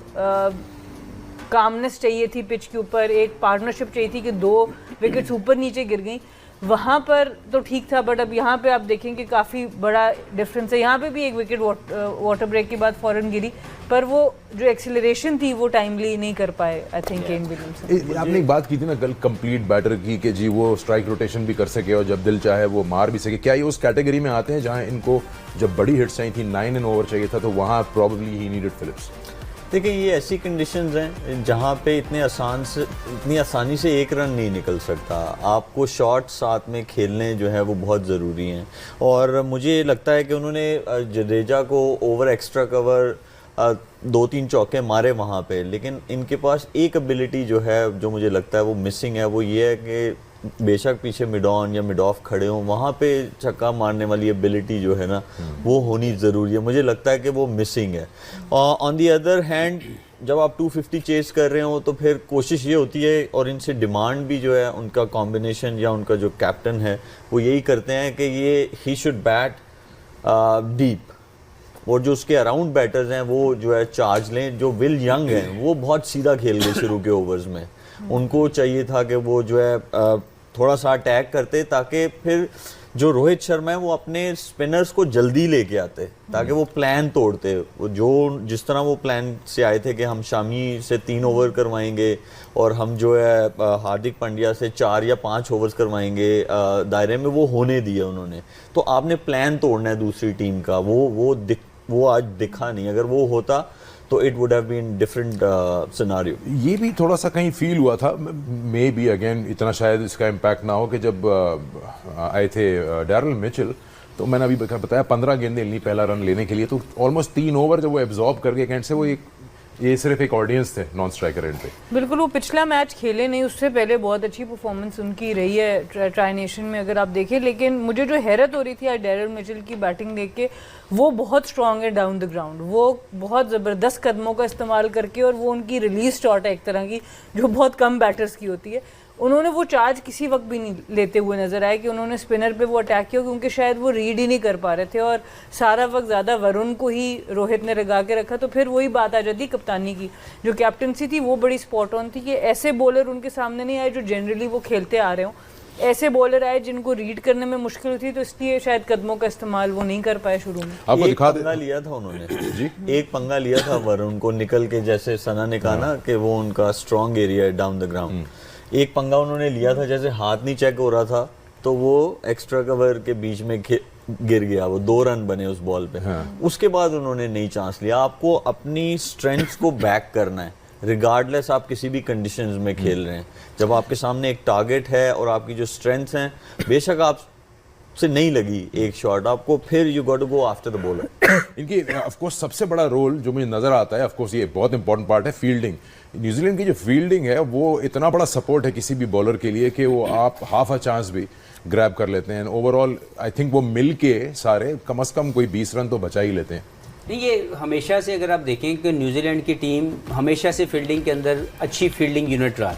कामनेस चाहिए थी पिच के ऊपर, एक पार्टनरशिप चाहिए थी कि 2 विकेट्स ऊपर नीचे गिर गई, वहाँ पर तो ठीक था। बट अब यहाँ पे आप देखेंगे काफ़ी बड़ा डिफरेंस है। यहाँ पे भी 1 विकेट वाटर ब्रेक के बाद फ़ौरन गिरी, पर वो जो एक्सीलरेशन थी वो टाइमली नहीं कर पाए आई थिंक केन विलियमसन। आपने एक बात की थी ना कल, कंप्लीट बैटर की, कि जी वो स्ट्राइक रोटेशन भी कर सके और जब दिल चाहे वो मार भी सके। क्या ये उस कैटेगरी में आते हैं जहाँ इनको जब बड़ी हिट्स चाहिए थी, 9 इन ओवर चाहिए था, तो वहाँ प्रॉब्ली ही नीडेड फिलिप्स? देखिए, ये ऐसी कंडीशंस हैं जहाँ पे इतनी आसानी से 1 रन नहीं निकल सकता। आपको शॉट साथ में खेलने जो है वो बहुत ज़रूरी हैं। और मुझे लगता है कि उन्होंने जडेजा को ओवर एक्स्ट्रा कवर 2-3 चौके मारे वहाँ पे, लेकिन इनके पास एक एबिलिटी जो है जो मुझे लगता है वो मिसिंग है, वो ये है कि बेशक पीछे मिड ऑन या मिड ऑफ खड़े हों, वहाँ पे छक्का मारने वाली एबिलिटी जो है ना वो होनी ज़रूरी है। मुझे लगता है कि वो मिसिंग है। ऑन दी अदर हैंड, जब आप 250 चेस कर रहे हो तो फिर कोशिश ये होती है, और इनसे डिमांड भी जो है उनका कॉम्बिनेशन या उनका जो कैप्टन है वो यही करते हैं कि ये ही शुड बैट डीप, और जो उसके अराउंड बैटर्स हैं वो जो है चार्ज लें। जो विल यंग हैं वो बहुत सीधा खेल गए शुरू के ओवर्स में, उनको चाहिए था कि वो जो है थोड़ा सा अटैक करते, ताकि फिर जो रोहित शर्मा है वो अपने स्पिनर्स को जल्दी लेके आते, ताकि वो प्लान तोड़ते। वो जो जिस तरह वो प्लान से आए थे कि हम शामी से 3 ओवर करवाएंगे और हम जो है हार्दिक पांड्या से 4 या 5 ओवर्स करवाएंगे दायरे में, वो होने दिया उन्होंने। तो आपने प्लान तोड़ना है दूसरी टीम का, वो आज दिखा नहीं। अगर वो होता तो it would have been different scenario. ये भी थोड़ा सा कहीं फील हुआ था, मे बी अगेन इतना शायद इसका इम्पैक्ट ना हो, कि जब आए थे डैरल मिचेल, तो मैंने अभी बताया 15 गेंदें ली पहला रन लेने के लिए, तो ऑलमोस्ट 3 ओवर जब वो एब्जॉर्ब कर गए कैंट से, वो ये सिर्फ एक ऑडियंस थे नॉन स्ट्राइकर एंड पे। बिल्कुल, वो पिछला मैच खेले नहीं, उससे पहले बहुत अच्छी परफॉर्मेंस उनकी रही है ट्राई नेशन में अगर आप देखें। लेकिन मुझे जो हैरत हो रही थी आज डैरल मिचेल की बैटिंग देख के, वो बहुत स्ट्रॉन्ग है डाउन द ग्राउंड, वो बहुत ज़बरदस्त कदमों का इस्तेमाल करके, और वो उनकी रिलीज शॉट है एक तरह की जो बहुत कम बैटर्स की होती है। उन्होंने वो चार्ज किसी वक्त भी नहीं लेते हुए नजर आए कि उन्होंने स्पिनर पे वो अटैक किया, क्योंकि शायद वो रीड ही नहीं कर पा रहे थे और सारा वक्त ज़्यादा वरुण को ही रोहित ने लगा के रखा। तो फिर वही बात आ जाती कप्तानी की, जो कैप्टनसी थी वो बड़ी स्पॉट ऑन थी कि ऐसे बॉलर उनके सामने नहीं आए जो जनरली वो खेलते आ रहे हों, ऐसे बॉलर आए जिनको रीड करने में मुश्किल थी, तो इसलिए शायद कदमों का इस्तेमाल वो नहीं कर पाए शुरू में। आपको दिखा पंगा लिया था उन्होंने जी, एक पंगा लिया था वरुण को निकल के, जैसे सना ने कहा ना कि वो उनका स्ट्रॉन्ग एरिया है डाउन द ग्राउंड। एक पंगा उन्होंने लिया था, जैसे हाथ नहीं चेक हो रहा था तो वो एक्स्ट्रा कवर के बीच में गिर गया, वो 2 रन बने उस बॉल पे। उसके बाद उन्होंने नहीं चांस लिया। आपको अपनी स्ट्रेंथ को बैक करना है, रिगार्डलेस आप किसी भी कंडीशंस में खेल रहे हैं। जब आपके सामने एक टारगेट है और आपकी जो स्ट्रेंथ है, बेशक आप से नहीं लगी एक शॉट, आपको फिर you got to go after the bowler. इनकी ऑफ कोर्स सबसे बड़ा रोल जो मुझे नजर आता है, ऑफ कोर्स ये बहुत इंपॉर्टेंट पार्ट है, फील्डिंग। न्यूजीलैंड की जो फील्डिंग है वो इतना बड़ा सपोर्ट है किसी भी बॉलर के लिए कि वो आप हाफ अ चांस भी ग्रैब कर लेते हैं। ओवरऑल आई थिंक वो मिल के सारे कम से कम कोई 20 रन तो बचा ही लेते हैं। नहीं, ये हमेशा से अगर आप देखें कि न्यूजीलैंड की टीम हमेशा से फील्डिंग के अंदर अच्छी फील्डिंग यूनिट रहा है,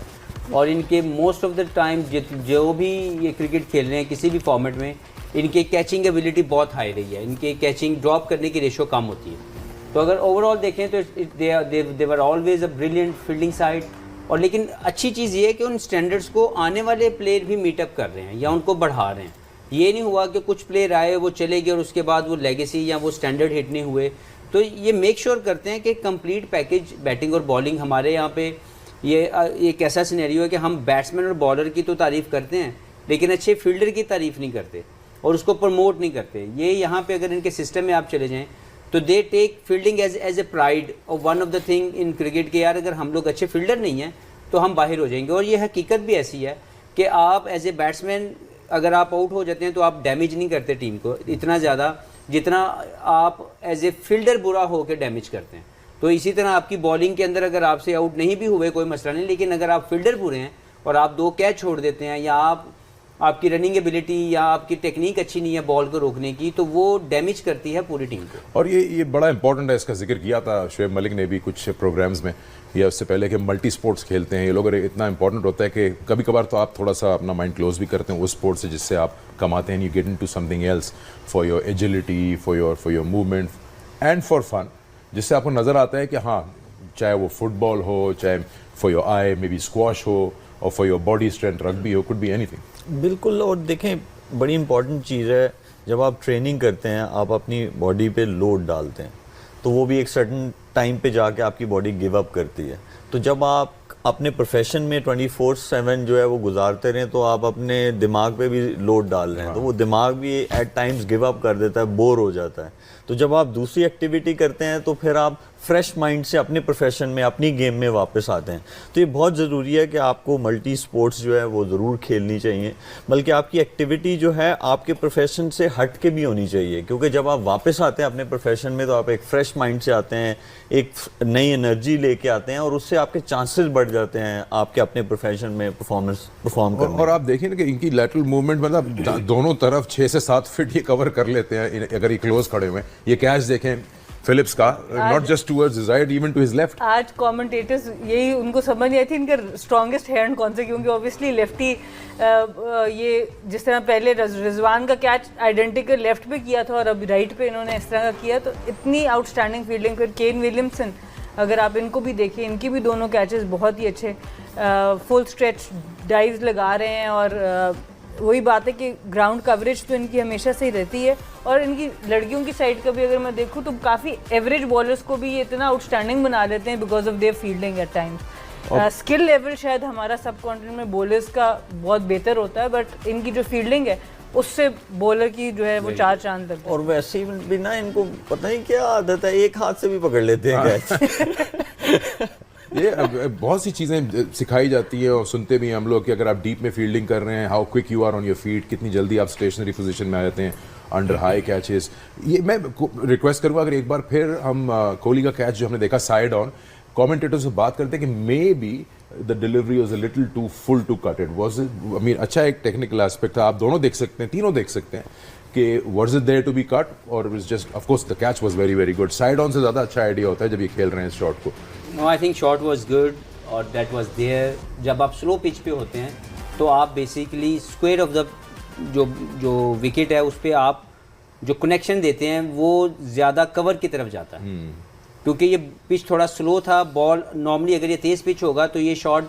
और इनके मोस्ट ऑफ द टाइम जो भी ये क्रिकेट खेल रहे हैं किसी भी फॉर्मेट में, इनकी कैचिंग एबिलिटी बहुत हाई रही है। इनके कैचिंग ड्रॉप करने की रेशो कम होती है। तो अगर ओवरऑल देखें तो they were always a brilliant fielding side. और लेकिन अच्छी चीज़ ये है कि उन स्टैंडर्ड्स को आने वाले प्लेयर भी मीटअप कर रहे हैं या उनको बढ़ा रहे हैं। ये नहीं हुआ कि कुछ प्लेयर आए, वो चले गए और उसके बाद वो लेगेसी या वो स्टैंडर्ड हिट नहीं हुए। तो ये मेक श्योर करते हैं कि कंप्लीट पैकेज बैटिंग और बॉलिंग हमारे यहाँ पे ये एक ऐसा सिनेरियो है कि हम बैट्समैन और बॉलर की तो तारीफ़ करते हैं, लेकिन अच्छे फील्डर की तारीफ़ नहीं करते और उसको प्रमोट नहीं करते। ये यहाँ पे अगर इनके सिस्टम में आप चले जाएँ तो they take fielding as a pride और one of the thing in cricket के, यार अगर हम लोग अच्छे फील्डर नहीं हैं तो हम बाहर हो जाएंगे। और ये हकीकत भी ऐसी है कि आप एज ए बैट्समैन अगर आप आउट हो जाते हैं तो आप डैमेज नहीं करते टीम को इतना ज़्यादा जितना आप एज ए फील्डर बुरा हो के डैमेज करते हैं। तो इसी तरह आपकी बॉलिंग के अंदर अगर आपसे आउट नहीं भी हुए कोई मसला नहीं, लेकिन अगर आप फील्डर बुरे हैं और आप 2 कैच छोड़ देते हैं या आपकी रनिंग एबिलिटी या आपकी टेक्निक अच्छी नहीं है बॉल को रोकने की, तो वो डैमेज करती है पूरी टीम को। और ये बड़ा इंपॉर्टेंट है, इसका जिक्र किया था शोएब मलिक ने भी कुछ प्रोग्राम्स में या उससे पहले कि मल्टी स्पोर्ट्स खेलते हैं ये लोग। इतना इंपॉर्टेंट होता है कि कभी कभार तो आप थोड़ा सा अपना माइंड क्लोज भी करते हैं उस स्पोर्ट से जिससे आप कमाते हैं। You get into something else for your agility, for your movement and for fun, जिससे आपको नज़र आता है कि हाँ, चाहे वो फुटबॉल हो, चाहे for your I may be squash हो, और for your body strength rugby हो, कुड बी एनीथिंग। बिल्कुल। और देखें, बड़ी इंपॉर्टेंट चीज़ है, जब आप ट्रेनिंग करते हैं आप अपनी बॉडी पे लोड डालते हैं तो वो भी एक सर्टन टाइम पे जाके आपकी बॉडी गिव अप करती है। तो जब आप अपने प्रोफेशन में 24/7 जो है वो गुजारते रहें तो आप अपने दिमाग पे भी लोड डाल रहे हैं, तो वो दिमाग भी एट टाइम्स गिव अप कर देता है, बोर हो जाता है। तो जब आप दूसरी एक्टिविटी करते हैं तो फिर आप फ्रेश माइंड से अपने प्रोफेशन में, अपनी गेम में वापस आते हैं। तो ये बहुत ज़रूरी है कि आपको मल्टी स्पोर्ट्स जो है वो ज़रूर खेलनी चाहिए, बल्कि आपकी एक्टिविटी जो है आपके प्रोफेशन से हट के भी होनी चाहिए, क्योंकि जब आप वापस आते हैं अपने प्रोफेशन में तो आप एक फ्रेश माइंड से आते हैं, एक नई एनर्जी लेके आते हैं और उससे आपके चांसेस बढ़ जाते हैं आपके अपने प्रोफेशन में परफॉर्म करने। और आप देखिए ना कि इनकी लैटरल मूवमेंट मतलब दोनों तरफ 6 से 7 फीट ये कवर कर लेते हैं अगर ये क्लोज खड़े हुए हैं। ये कैच देखें फिलिप्स का, not just towards his right, even to his left. आज कमेंटेटर्स यही उनको समझ नहीं आई थी इनका स्ट्रॉन्गेस्ट हैंड कौन सा, क्योंकि ऑब्वियसली लेफ्टी ये जिस तरह पहले रिजवान का कैच आइडेंटिकल लेफ्ट पे किया था और अब राइट पे इन्होंने इस तरह का किया, तो इतनी आउटस्टैंडिंग फील्डिंग। फिर केन विलियमसन अगर आप इनको भी देखिए, इनकी भी दोनों कैचेस बहुत ही अच्छे, फुल स्ट्रेच डाइव्स लगा रहे हैं। और वही बात है कि ग्राउंड कवरेज तो इनकी हमेशा से ही रहती है। और इनकी लड़कियों की साइड का भी अगर मैं देखूं तो काफ़ी एवरेज बॉलर्स को भी ये इतना आउटस्टैंडिंग बना देते हैं because of their fielding at times. Skill level शायद हमारा सब कॉन्टिनेंट में बॉलर्स का बहुत बेहतर होता है, बट इनकी जो फील्डिंग है उससे बॉलर की जो है वो 4 चांद लगता है। और वैसे भी ना इनको पता नहीं क्या आदत है, एक हाथ से भी पकड़ लेते हैं कैच। ये बहुत सी चीज़ें सिखाई जाती है और सुनते भी हैं हम लोग कि अगर आप डीप में फील्डिंग कर रहे हैं, how quick you are on your feet, कितनी जल्दी आप स्टेशनरी पोजीशन में आ जाते हैं अंडर हाई कैचेस। ये मैं रिक्वेस्ट करूँगा अगर एक बार फिर हम कोहली का कैच जो हमने देखा साइड ऑन, कमेंटेटर से बात करते हैं कि maybe the delivery was a little too full to cut it, was it, I mean अच्छा एक टेक्निकल एस्पेक्ट था, आप दोनों देख सकते हैं, तीनों देख सकते हैं कि was it there to be cut और it was just, of course the catch was very very good. Side on से ज़्यादा अच्छा आइडिया होता है जब ये खेल रहे हैं इस शॉट को। No, I think shot was good और दैट वाज देयर। जब आप स्लो पिच पे होते हैं तो आप बेसिकली स्क्वायर ऑफ द जो विकेट है उस पर आप जो कनेक्शन देते हैं वो ज़्यादा कवर की तरफ जाता है, क्योंकि ये पिच थोड़ा स्लो था। बॉल नॉर्मली अगर ये तेज़ पिच होगा तो ये शॉट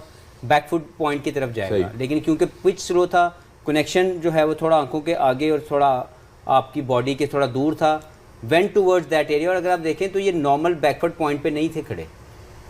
बैकफुट पॉइंट की तरफ जाएगा, लेकिन क्योंकि पिच स्लो था, कनेक्शन जो है वो थोड़ा आंखों के आगे और थोड़ा आपकी बॉडी के थोड़ा दूर था, वेंट टूवर्ड्स दैट एरिया। और अगर आप देखें तो ये नॉर्मल बैकफुट पॉइंट पे नहीं थे खड़े,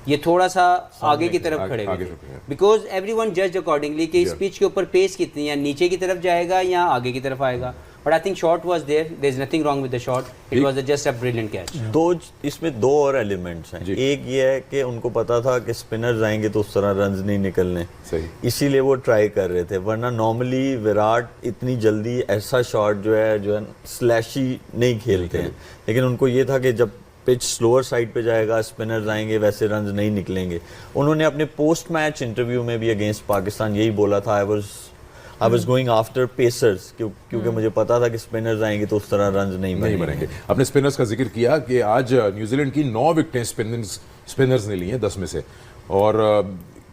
ये थोड़ा सा आगे की आगे- तरफ खड़े हुए आगे थे से खड़े। बिकॉज एवरीवन जज्ड अकॉर्डिंगली कि इस पिच के ऊपर पेस कितनी है, नीचे की तरफ जाएगा या आगे की तरफ आएगा. But I think shot was there is nothing wrong with the shot. It was just a brilliant catch. इसमें दो और एलिमेंट्स हैं. एक ये है कि उनको पता था कि स्पिनर्स आएंगे तो उस तरह रन्स नहीं निकलने, सही। इसीलिए वो ट्राई कर रहे थे. वरना नॉर्मली विराट इतनी जल्दी ऐसा शॉट जो है स्लैशी नहीं खेलते हैं. लेकिन उनको ये था कि जब पिच स्लोअर साइड पे जाएगा, स्पिनर्स आएंगे, वैसे रन्स नहीं निकलेंगे. उन्होंने अपने पोस्ट मैच इंटरव्यू में भी अगेंस्ट पाकिस्तान यही बोला था, I was going after pacers, क्योंकि मुझे पता था कि स्पिनर्स आएंगे तो उस तरह रन्स नहीं बनेंगे. अपने स्पिनर्स का जिक्र किया कि आज न्यूजीलैंड की 9 विकेटें स्पिनर्स ने ली हैं 10 में से. और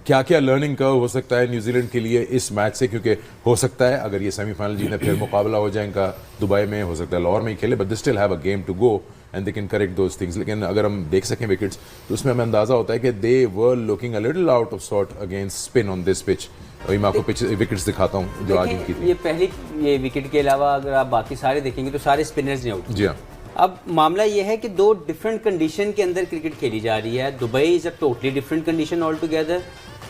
क्या क्या लर्निंग कर्व हो सकता है न्यूजीलैंड के लिए इस मैच से, क्योंकि हो सकता है अगर ये सेमीफाइनल जीते फिर मुकाबला हो जाए इनका दुबई में, हो सकता है लाहौर में ही खेले, but they still have a game to go and they can correct those things. लेकिन अगर हम देख सकें विकेट्स तो उसमें हमें अंदाजा होता है कि they were looking a little out of sort against spin on this pitch. अभी मैं आपको विकेट्स दिखाता हूँ जो आज इनकी थी. ये पहली ये विकेट के अलावा अगर आप बाकी सारे देखेंगे तो सारे स्पिनर्स ने आउट. जी हाँ. अब मामला ये है कि दो डिफरेंट कंडीशन के अंदर क्रिकेट खेली जा रही है. Dubai is a totally different condition all together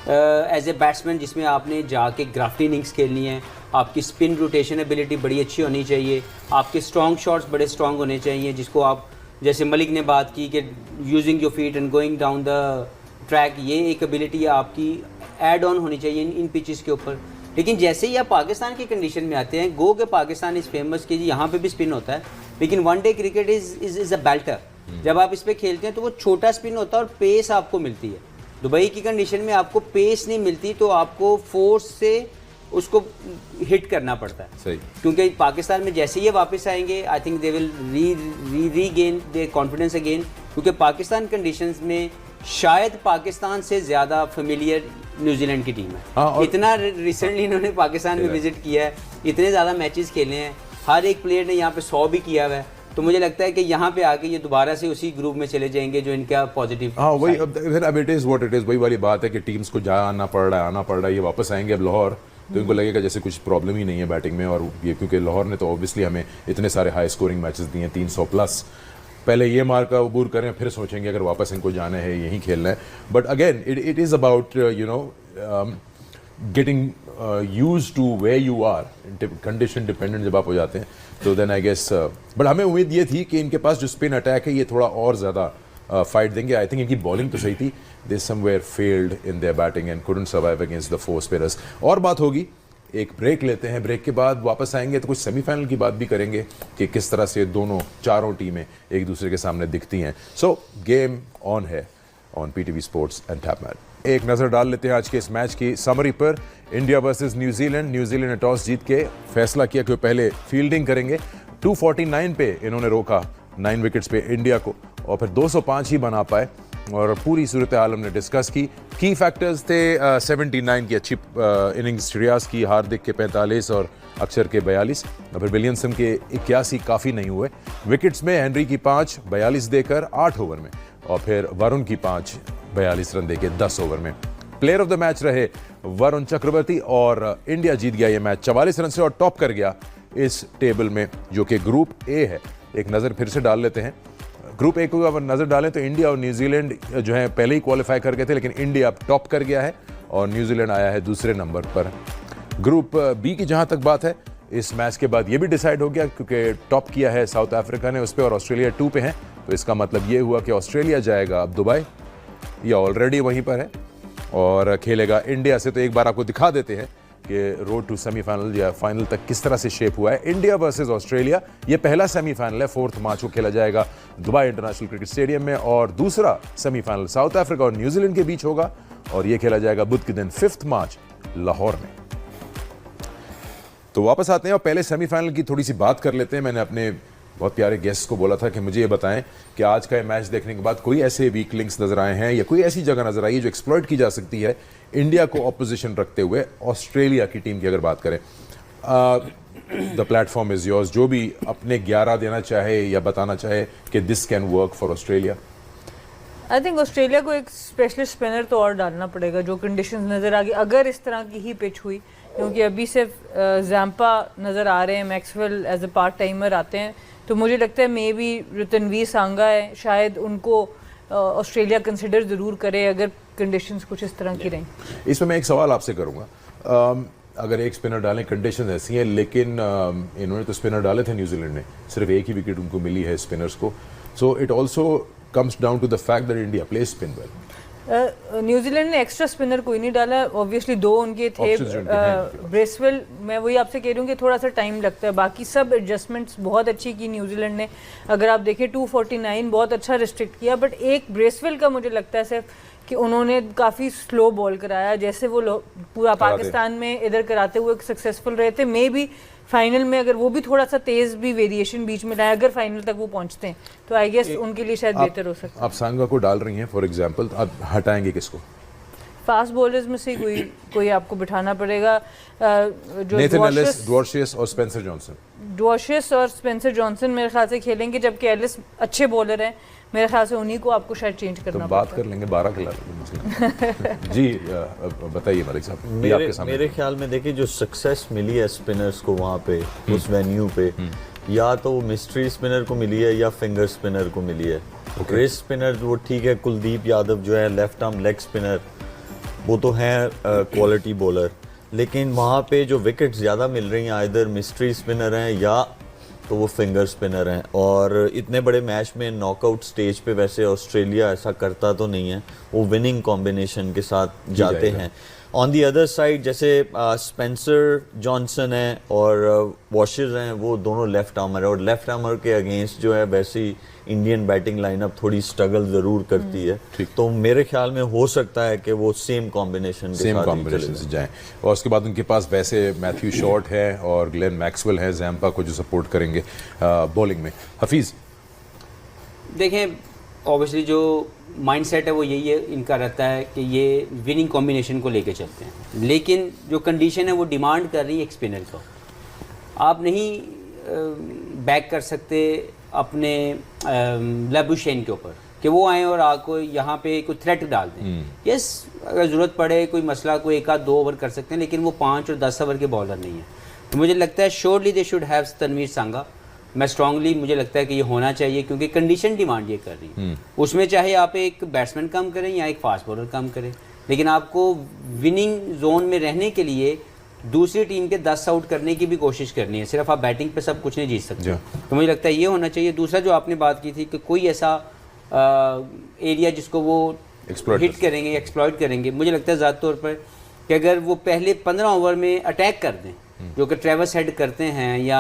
as a batsman, जिसमें आपने जाके ग्राफ्ट इनिंग्स खेलनी है. आपकी स्पिन रोटेशन एबिलिटी बड़ी अच्छी होनी चाहिए. आपके स्ट्रॉन्ग शॉट्स बड़े स्ट्रॉन्ग होने चाहिए, जिसको आप जैसे मलिक ने बात की कि using your feet and going down the track, ये एक एबिलिटी आपकी ऐड ऑन होनी चाहिए इन पिचेस के ऊपर. लेकिन जैसे ही आप पाकिस्तान की कंडीशन में आते हैं, गो के पाकिस्तान इज़ फेमस कि जी यहाँ पे भी स्पिन होता है, लेकिन one day cricket is a belter. जब आप इस पर खेलते हैं तो वो छोटा स्पिन होता है और पेस आपको मिलती है. दुबई की कंडीशन में आपको पेस नहीं मिलती, तो आपको फोर्स से उसको हिट करना पड़ता है. सही. क्योंकि पाकिस्तान में जैसे ही ये वापस आएंगे, I think they will regain there confidence again. क्योंकि पाकिस्तान कंडीशंस में शायद पाकिस्तान से ज़्यादा फेमिलियर न्यूजीलैंड की टीम है. हाँ, इतना रिसेंटली इन्होंने पाकिस्तान में विजिट किया है, इतने ज़्यादा मैचेस खेले हैं, हर एक प्लेयर ने यहाँ पे 100 भी किया हुआ है. तो मुझे लगता है कि यहाँ पे आके ये दोबारा से उसी ग्रुप में चले जाएंगे जो इनका पॉजिटिव. हाँ वही, अब it is what it is. वही वाली बात है कि टीम्स को आना पड़ रहा है. ये वापस आएंगे अब लाहौर, तो इनको लगेगा जैसे कुछ प्रॉब्लम ही नहीं है बैटिंग में. और ये क्योंकि लाहौर ने तो ऑब्वियसली हमें इतने सारे हाई स्कोरिंग मैचेस दिए हैं, 300 प्लस. पहले ये मार का अबूर करें, फिर सोचेंगे अगर वापस इनको जाना है यहीं खेलना है. But again it is about getting used to way you are. Condition dependent जब आप हो जाते हैं तो देन आई गेस. बट हमें उम्मीद ये थी कि इनके पास जो स्पिन अटैक है ये थोड़ा और ज़्यादा फाइट देंगे. आई थिंक इनकी बॉलिंग तो सही थी, they somewhere failed in their batting and couldn't survive against the 4 spinners. और बात होगी, एक ब्रेक लेते हैं, ब्रेक के बाद वापस आएंगे तो कुछ सेमीफाइनल की बात भी करेंगे कि किस तरह से चारों टीमें एक दूसरे के सामने दिखती हैं. सो गेम ऑन है ऑन PTV स्पोर्ट्स एंड टैपमैट. एक नज़र डाल लेते हैं आज के इस मैच की समरी पर. India versus New Zealand. न्यूजीलैंड ने टॉस जीत के फैसला किया कि वो पहले फील्डिंग करेंगे. 249 पे इन्होंने रोका 9 विकेट्स पे इंडिया को, और फिर 205 ही बना पाए. और पूरी सूरत हाल हमने डिस्कस की फैक्टर्स थे 79 की अच्छी इनिंग्स श्रेयस की, हार्दिक के 45 और अक्षर के 42, और फिर विलियमसन के 81 काफ़ी नहीं हुए. विकेट्स में हेनरी की 5 42 देकर 8 ओवर में, और फिर वरुण की 5 42 रन देके 10 ओवर में. प्लेयर ऑफ द मैच रहे वरुण चक्रवर्ती, और इंडिया जीत गया ये मैच 44 रन से और टॉप कर गया इस टेबल में जो कि ग्रुप ए है. एक नज़र फिर से डाल लेते हैं ग्रुप ए को. अगर नज़र डालें तो इंडिया और न्यूजीलैंड जो है पहले ही क्वालिफाई कर गए थे, लेकिन इंडिया अब टॉप कर गया है और न्यूजीलैंड आया है दूसरे नंबर पर. ग्रुप बी की जहां तक बात है, इस मैच के बाद ये भी डिसाइड हो गया क्योंकि टॉप किया है साउथ अफ्रीका ने उस पर और ऑस्ट्रेलिया 2 पे है. तो इसका मतलब ये हुआ कि ऑस्ट्रेलिया जाएगा अब दुबई, या ऑलरेडी वहीं पर है, और खेलेगा इंडिया से. तो एक बार आपको दिखा देते हैं कि रोड टू सेमीफाइनल या फाइनल तक किस तरह से शेप हुआ है. इंडिया वर्सेस ऑस्ट्रेलिया, ये पहला सेमीफाइनल है. 4 मार्च को खेला जाएगा दुबई इंटरनेशनल क्रिकेट स्टेडियम में, और दूसरा सेमीफाइनल साउथ अफ्रीका और न्यूजीलैंड के बीच होगा, और ये खेला जाएगा बुध के दिन 5 मार्च लाहौर में. तो वापस आते हैं और पहले सेमीफाइनल की थोड़ी सी बात कर लेते हैं. मैंने अपने बहुत प्यारे गेस्ट को बोला था कि मुझे ये बताएं कि आज का ये मैच देखने के बाद कोई ऐसे वीक लिंक्स नजर आए हैं या कोई ऐसी जगह नजर आई है जो एक्सप्लॉइट की जा सकती है इंडिया को ऑपोजिशन रखते हुए ऑस्ट्रेलिया की टीम की अगर बात करें. The platform is yours. जो भी अपने 11 देना चाहे या बताना चाहे कि this can work for Australia. I think Australia को एक स्पेशलिस्ट स्पिनर तो और डालना पड़ेगा जो कंडीशंस नज़र आ गई अगर इस तरह की ही पिच हुई, क्योंकि अभी सिर्फ जैम्पा नज़र आ रहे हैं, Maxwell as a part timer आते हैं. तो मुझे लगता है मे बी रणवीर सांगा है, शायद उनको ऑस्ट्रेलिया कंसिडर ज़रूर करे अगर कंडीशंस कुछ इस तरह की रहें। इसमें मैं एक सवाल आपसे करूंगा, अगर एक स्पिनर डालें, कंडीशन ऐसी हैं, लेकिन इन्होंने तो स्पिनर डाले थे न्यूजीलैंड ने, सिर्फ एक ही विकेट उनको मिली है स्पिनर्स को, so it also comes down to the fact that India play spin well. New Zealand ने एक्स्ट्रा स्पिनर कोई नहीं डाला, ऑब्वियसली 2 उनके थे, Options उनके हैं। ब्रेसवेल, मैं वही आपसे कह रही हूँ कि थोड़ा सा टाइम लगता है, बाकी सब एडजस्टमेंट्स बहुत अच्छी की न्यूजीलैंड ने। अगर आप देखें 249 बहुत अच्छा रिस्ट्रिक्ट किया, बट एक ब्रेसवेल का मुझे लगता है सिर्फ कि उन्होंने काफ़ी स्लो बॉल कराया, जैसे वो पूरा पाकिस्तान में इधर कराते हुए सक्सेसफुल रहे थे। मे बी फाइनल में अगर वो भी थोड़ा सा तेज़ भी वेरिएशन बीच में लाए, अगर फाइनल तक वो पहुंचते हैं तो आई गेस उनके लिए शायद बेहतर हो सकता है। आप सांगा को डाल रही हैं फॉर एग्जांपल, आप हटाएंगे किसको? फास्ट बॉलर्स में से कोई आपको बिठाना पड़ेगा, जो नेथन एलिस, ड्वॉर्शियस और स्पेंसर जॉनसन। ड्वॉर्शियस और स्पेंसर जॉनसन मेरे ख्याल से खेलेंगे, जबकि एलिस अच्छे बॉलर हैं, मेरे ख्याल से उन्हीं को आपको शायद चेंज करना तो बात कर लेंगे 12 खिला जी बताइए मलिक साहब। ये आपके सामने मेरे ख्याल में देखिए जो सक्सेस मिली है स्पिनर्स को वहाँ पे उस वेन्यू पे, या तो वो मिस्ट्री स्पिनर को मिली है या फिंगर स्पिनर को मिली है। रेस स्पिनर वो ठीक है, कुलदीप यादव जो है लेफ्ट आर्म लेग स्पिनर, वो तो हैं क्वालिटी बॉलर, लेकिन वहाँ पे जो विकेट ज़्यादा मिल रही हैं आइदर मिस्ट्री स्पिनर हैं या तो वो फिंगर स्पिनर हैं। और इतने बड़े मैच में नॉकआउट स्टेज पे वैसे ऑस्ट्रेलिया ऐसा करता तो नहीं है, वो विनिंग कॉम्बिनेशन के साथ जाते हैं। ऑन दी अदर साइड जैसे स्पेंसर जॉनसन है और वॉशर हैं, वो दोनों लेफ्ट आर्मर है, और लेफ्ट आर्मर के अगेंस्ट जो है वैसी इंडियन बैटिंग लाइनअप थोड़ी स्ट्रगल ज़रूर करती है, तो मेरे ख्याल में हो सकता है कि वो सेम कॉम्बिनेशन से जाएं। और उसके बाद उनके पास वैसे मैथ्यू शॉर्ट है और ग्लेन मैक्सवेल है जैम्पा को जो सपोर्ट करेंगे बॉलिंग में। हफीज़ देखें, ऑब्वियसली जो माइंडसेट है वो यही है, इनका रहता है कि ये विनिंग कॉम्बिनेशन को लेके चलते हैं, लेकिन जो कंडीशन है वो डिमांड कर रही है एक स्पिनर को। आप नहीं बैक कर सकते अपने लैबुशेन के ऊपर कि वो आए और आपको यहाँ पे कोई थ्रेट डाल दें। यस, अगर ज़रूरत पड़े कोई मसला, कोई 1-2 ओवर कर सकते हैं, लेकिन वो 5 और 10 ओवर के बॉलर नहीं है। तो मुझे लगता है surely they should have Tanveer Sangha. मैं स्ट्रांगली मुझे लगता है कि ये होना चाहिए, क्योंकि कंडीशन डिमांड ये कर रही है। उसमें चाहे आप एक बैट्समैन कम करें या एक फास्ट बॉलर कम करें, लेकिन आपको विनिंग जोन में रहने के लिए दूसरी टीम के 10 आउट करने की भी कोशिश करनी है, सिर्फ आप बैटिंग पे सब कुछ नहीं जीत सकते। तो मुझे लगता है ये होना चाहिए। दूसरा जो आपने बात की थी कि कोई ऐसा एरिया जिसको वो हिट करेंगे, एक्सप्लॉइट करेंगे, मुझे लगता है ज़्यादा तौर पर कि अगर वो पहले 15 ओवर में अटैक कर दें, जो कि ट्रेवर्स हेड करते हैं या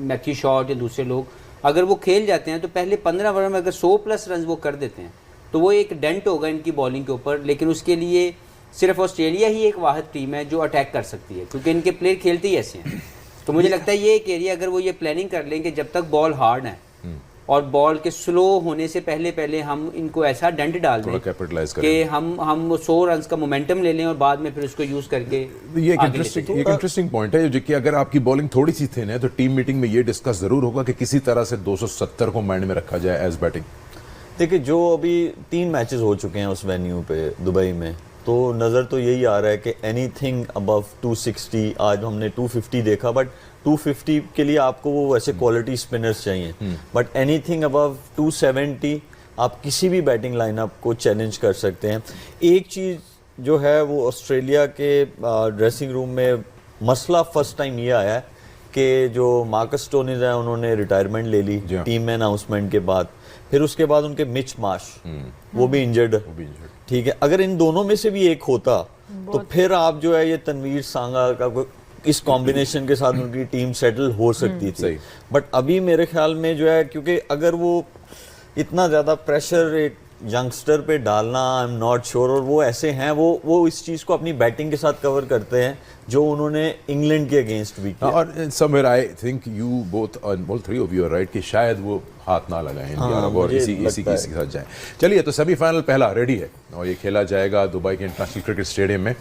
मैथ्यू शॉर्ट या दूसरे लोग, अगर वो खेल जाते हैं तो पहले 15 ओवर में अगर 100+ रन वो कर देते हैं तो वो एक डेंट होगा इनकी बॉलिंग के ऊपर। लेकिन उसके लिए सिर्फ ऑस्ट्रेलिया ही एक वाहिद टीम है जो अटैक कर सकती है, क्योंकि इनके प्लेयर खेलते ही ऐसे हैं। तो मुझे लगता है ये एक एरिया अगर वो ये प्लानिंग कर लें कि जब तक बॉल हार्ड है और बॉल के स्लो होने से पहले हम इनको ऐसा डेंट डाल दें कि हम 100 रन का मोमेंटम ले लें और बाद में फिर उसको यूज करके। ये एक इंटरेस्टिंग पॉइंट है, जो कि अगर आपकी बॉलिंग थोड़ी सी थिन है तो टीम मीटिंग में ये डिस्कस जरूर होगा कि किसी तरह से 270 को माइंड में रखा जाए एज बैटिंग। देखिए, जो अभी 3 मैचेस हो चुके हैं उस वेन्यू पे दुबई में, तो नज़र तो यही आ रहा है कि एनीथिंग अबव 260, आज हमने 250 देखा, बट 250 के लिए आपको वो वैसे क्वालिटी स्पिनर्स चाहिए, बट एनीथिंग अबव 270 आप किसी भी बैटिंग लाइनअप को चैलेंज कर सकते हैं। एक चीज़ जो है वो ऑस्ट्रेलिया के ड्रेसिंग रूम में मसला फर्स्ट टाइम ये आया है कि जो मार्कस स्टोनिस है उन्होंने रिटायरमेंट ले ली टीम में अनाउंसमेंट के बाद, फिर उसके बाद उनके मिच मार्श वो भी इंजर्ड, ठीक है। अगर इन दोनों में से भी एक होता तो फिर आप जो है ये तनवीर सांगा का इस कॉम्बिनेशन के साथ उनकी टीम सेटल हो सकती थी, बट अभी मेरे ख्याल में जो है, क्योंकि अगर वो इतना ज़्यादा प्रेशर एक यंगस्टर पे डालना, आई एम नॉट श्योर, और वो ऐसे हैं वो इस चीज़ को अपनी बैटिंग के साथ कवर करते हैं जो उन्होंने इंग्लैंड के अगेंस्ट भी किया। और somewhere I think you both all three of you are right कि शायद वो हाथ ना लगाएं और इसी के साथ जाएं। चलिए, तो सेमीफाइनल पहला रेडी है और ये खेला जाएगा दुबई के इंटरनेशनल क्रिकेट स्टेडियम में,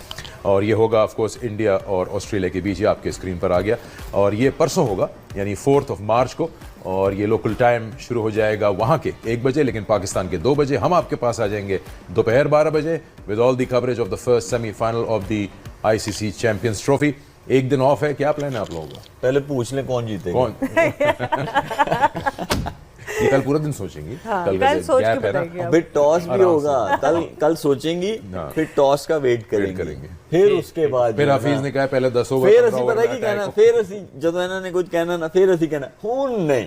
और ये होगा ऑफ कोर्स इंडिया और ऑस्ट्रेलिया के बीच। ये आपके स्क्रीन पर आ गया, और ये परसों होगा यानी 4 मार्च को, और ये लोकल टाइम शुरू हो जाएगा वहाँ के 1 बजे, लेकिन पाकिस्तान के 2 बजे। हम आपके पास आ जाएंगे दोपहर 12 बजे with all the coverage of the first semifinal of the ICC champions trophy. एक दिन ऑफ है, क्या प्लान है आप लोगों का? पहले पूछ लें कौन जीतेगा। कौन ये कल पूरा दिन सोचेंगी हाँ, कल कल सोच के गैप है बताएंगे ना आप। फिर टॉस भी आराम होगा, कल सोचेंगी, हाँ। फिर टॉस का वेट करेंगे, करेंगे। फिर उसके बाद फिर जो है हफीज ना, ने कहा पहले 10 ओवर फिर 15 ਅਸੀਂ ओवर ਪਤਾ में ਕੀ attack ਕਹਿਣਾ, हो। ਫਿਰ ਅਸੀਂ ਜਦੋਂ ਇਹਨਾਂ ਨੇ ਕੁਝ ਕਹਿਣਾ ਨਾ, ਫਿਰ ਅਸੀਂ ਕਹਿਣਾ ਹੁਣ नहीं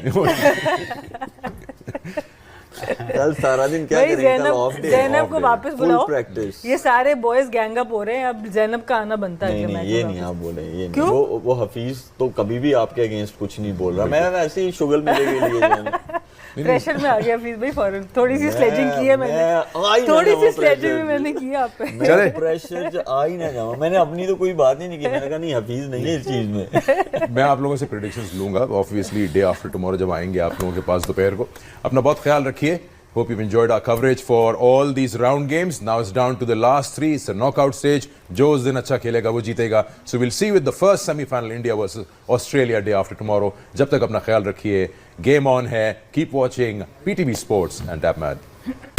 कल सारा दिन क्या भाई करेंगे, कल ऑफ डे, जैनब को वापस बुलाओ, प्रैक्टिस। ये सारे बॉयज गैंग अप हो रहे हैं, अब जैनब का आना बनता है नहीं कि नहीं, मैच ये में नहीं आप बोले, ये नहीं। क्यों? वो हफीज तो कभी भी आपके अगेंस्ट कुछ नहीं बोल रहा, मैं वैसे ही शुगल मिले के लिए जाना। प्रेशर में आ गया फीस भाई फौरन, थोड़ी सी स्लेजिंग की है मैंने, थोड़ी सी स्लेजिंग भी मैंने की है आप पे। मैं प्रेशर आ ही ना जाऊं, मैंने अपनी तो कोई बात ही नहीं की, मैंने कहा नहीं हफीज नहीं है इस चीज में। मैं आप लोगों से प्रेडिक्शंस लूंगा ऑब्वियसली डे आफ्टर टुमारो जब आएंगे आप लोगों के पास दोपहर को। अपना बहुत ख्याल रखिए। Hope you've enjoyed our coverage for all these round games. Now it's down to the last three. It's a knockout stage. जो उस दिन अच्छा खेलेगा वो जीतेगा. So we'll see you with the first semi-final India versus Australia day after tomorrow. जब तक अपना ख्याल रखिए. Game on है. Keep watching PTV Sports and TapMad.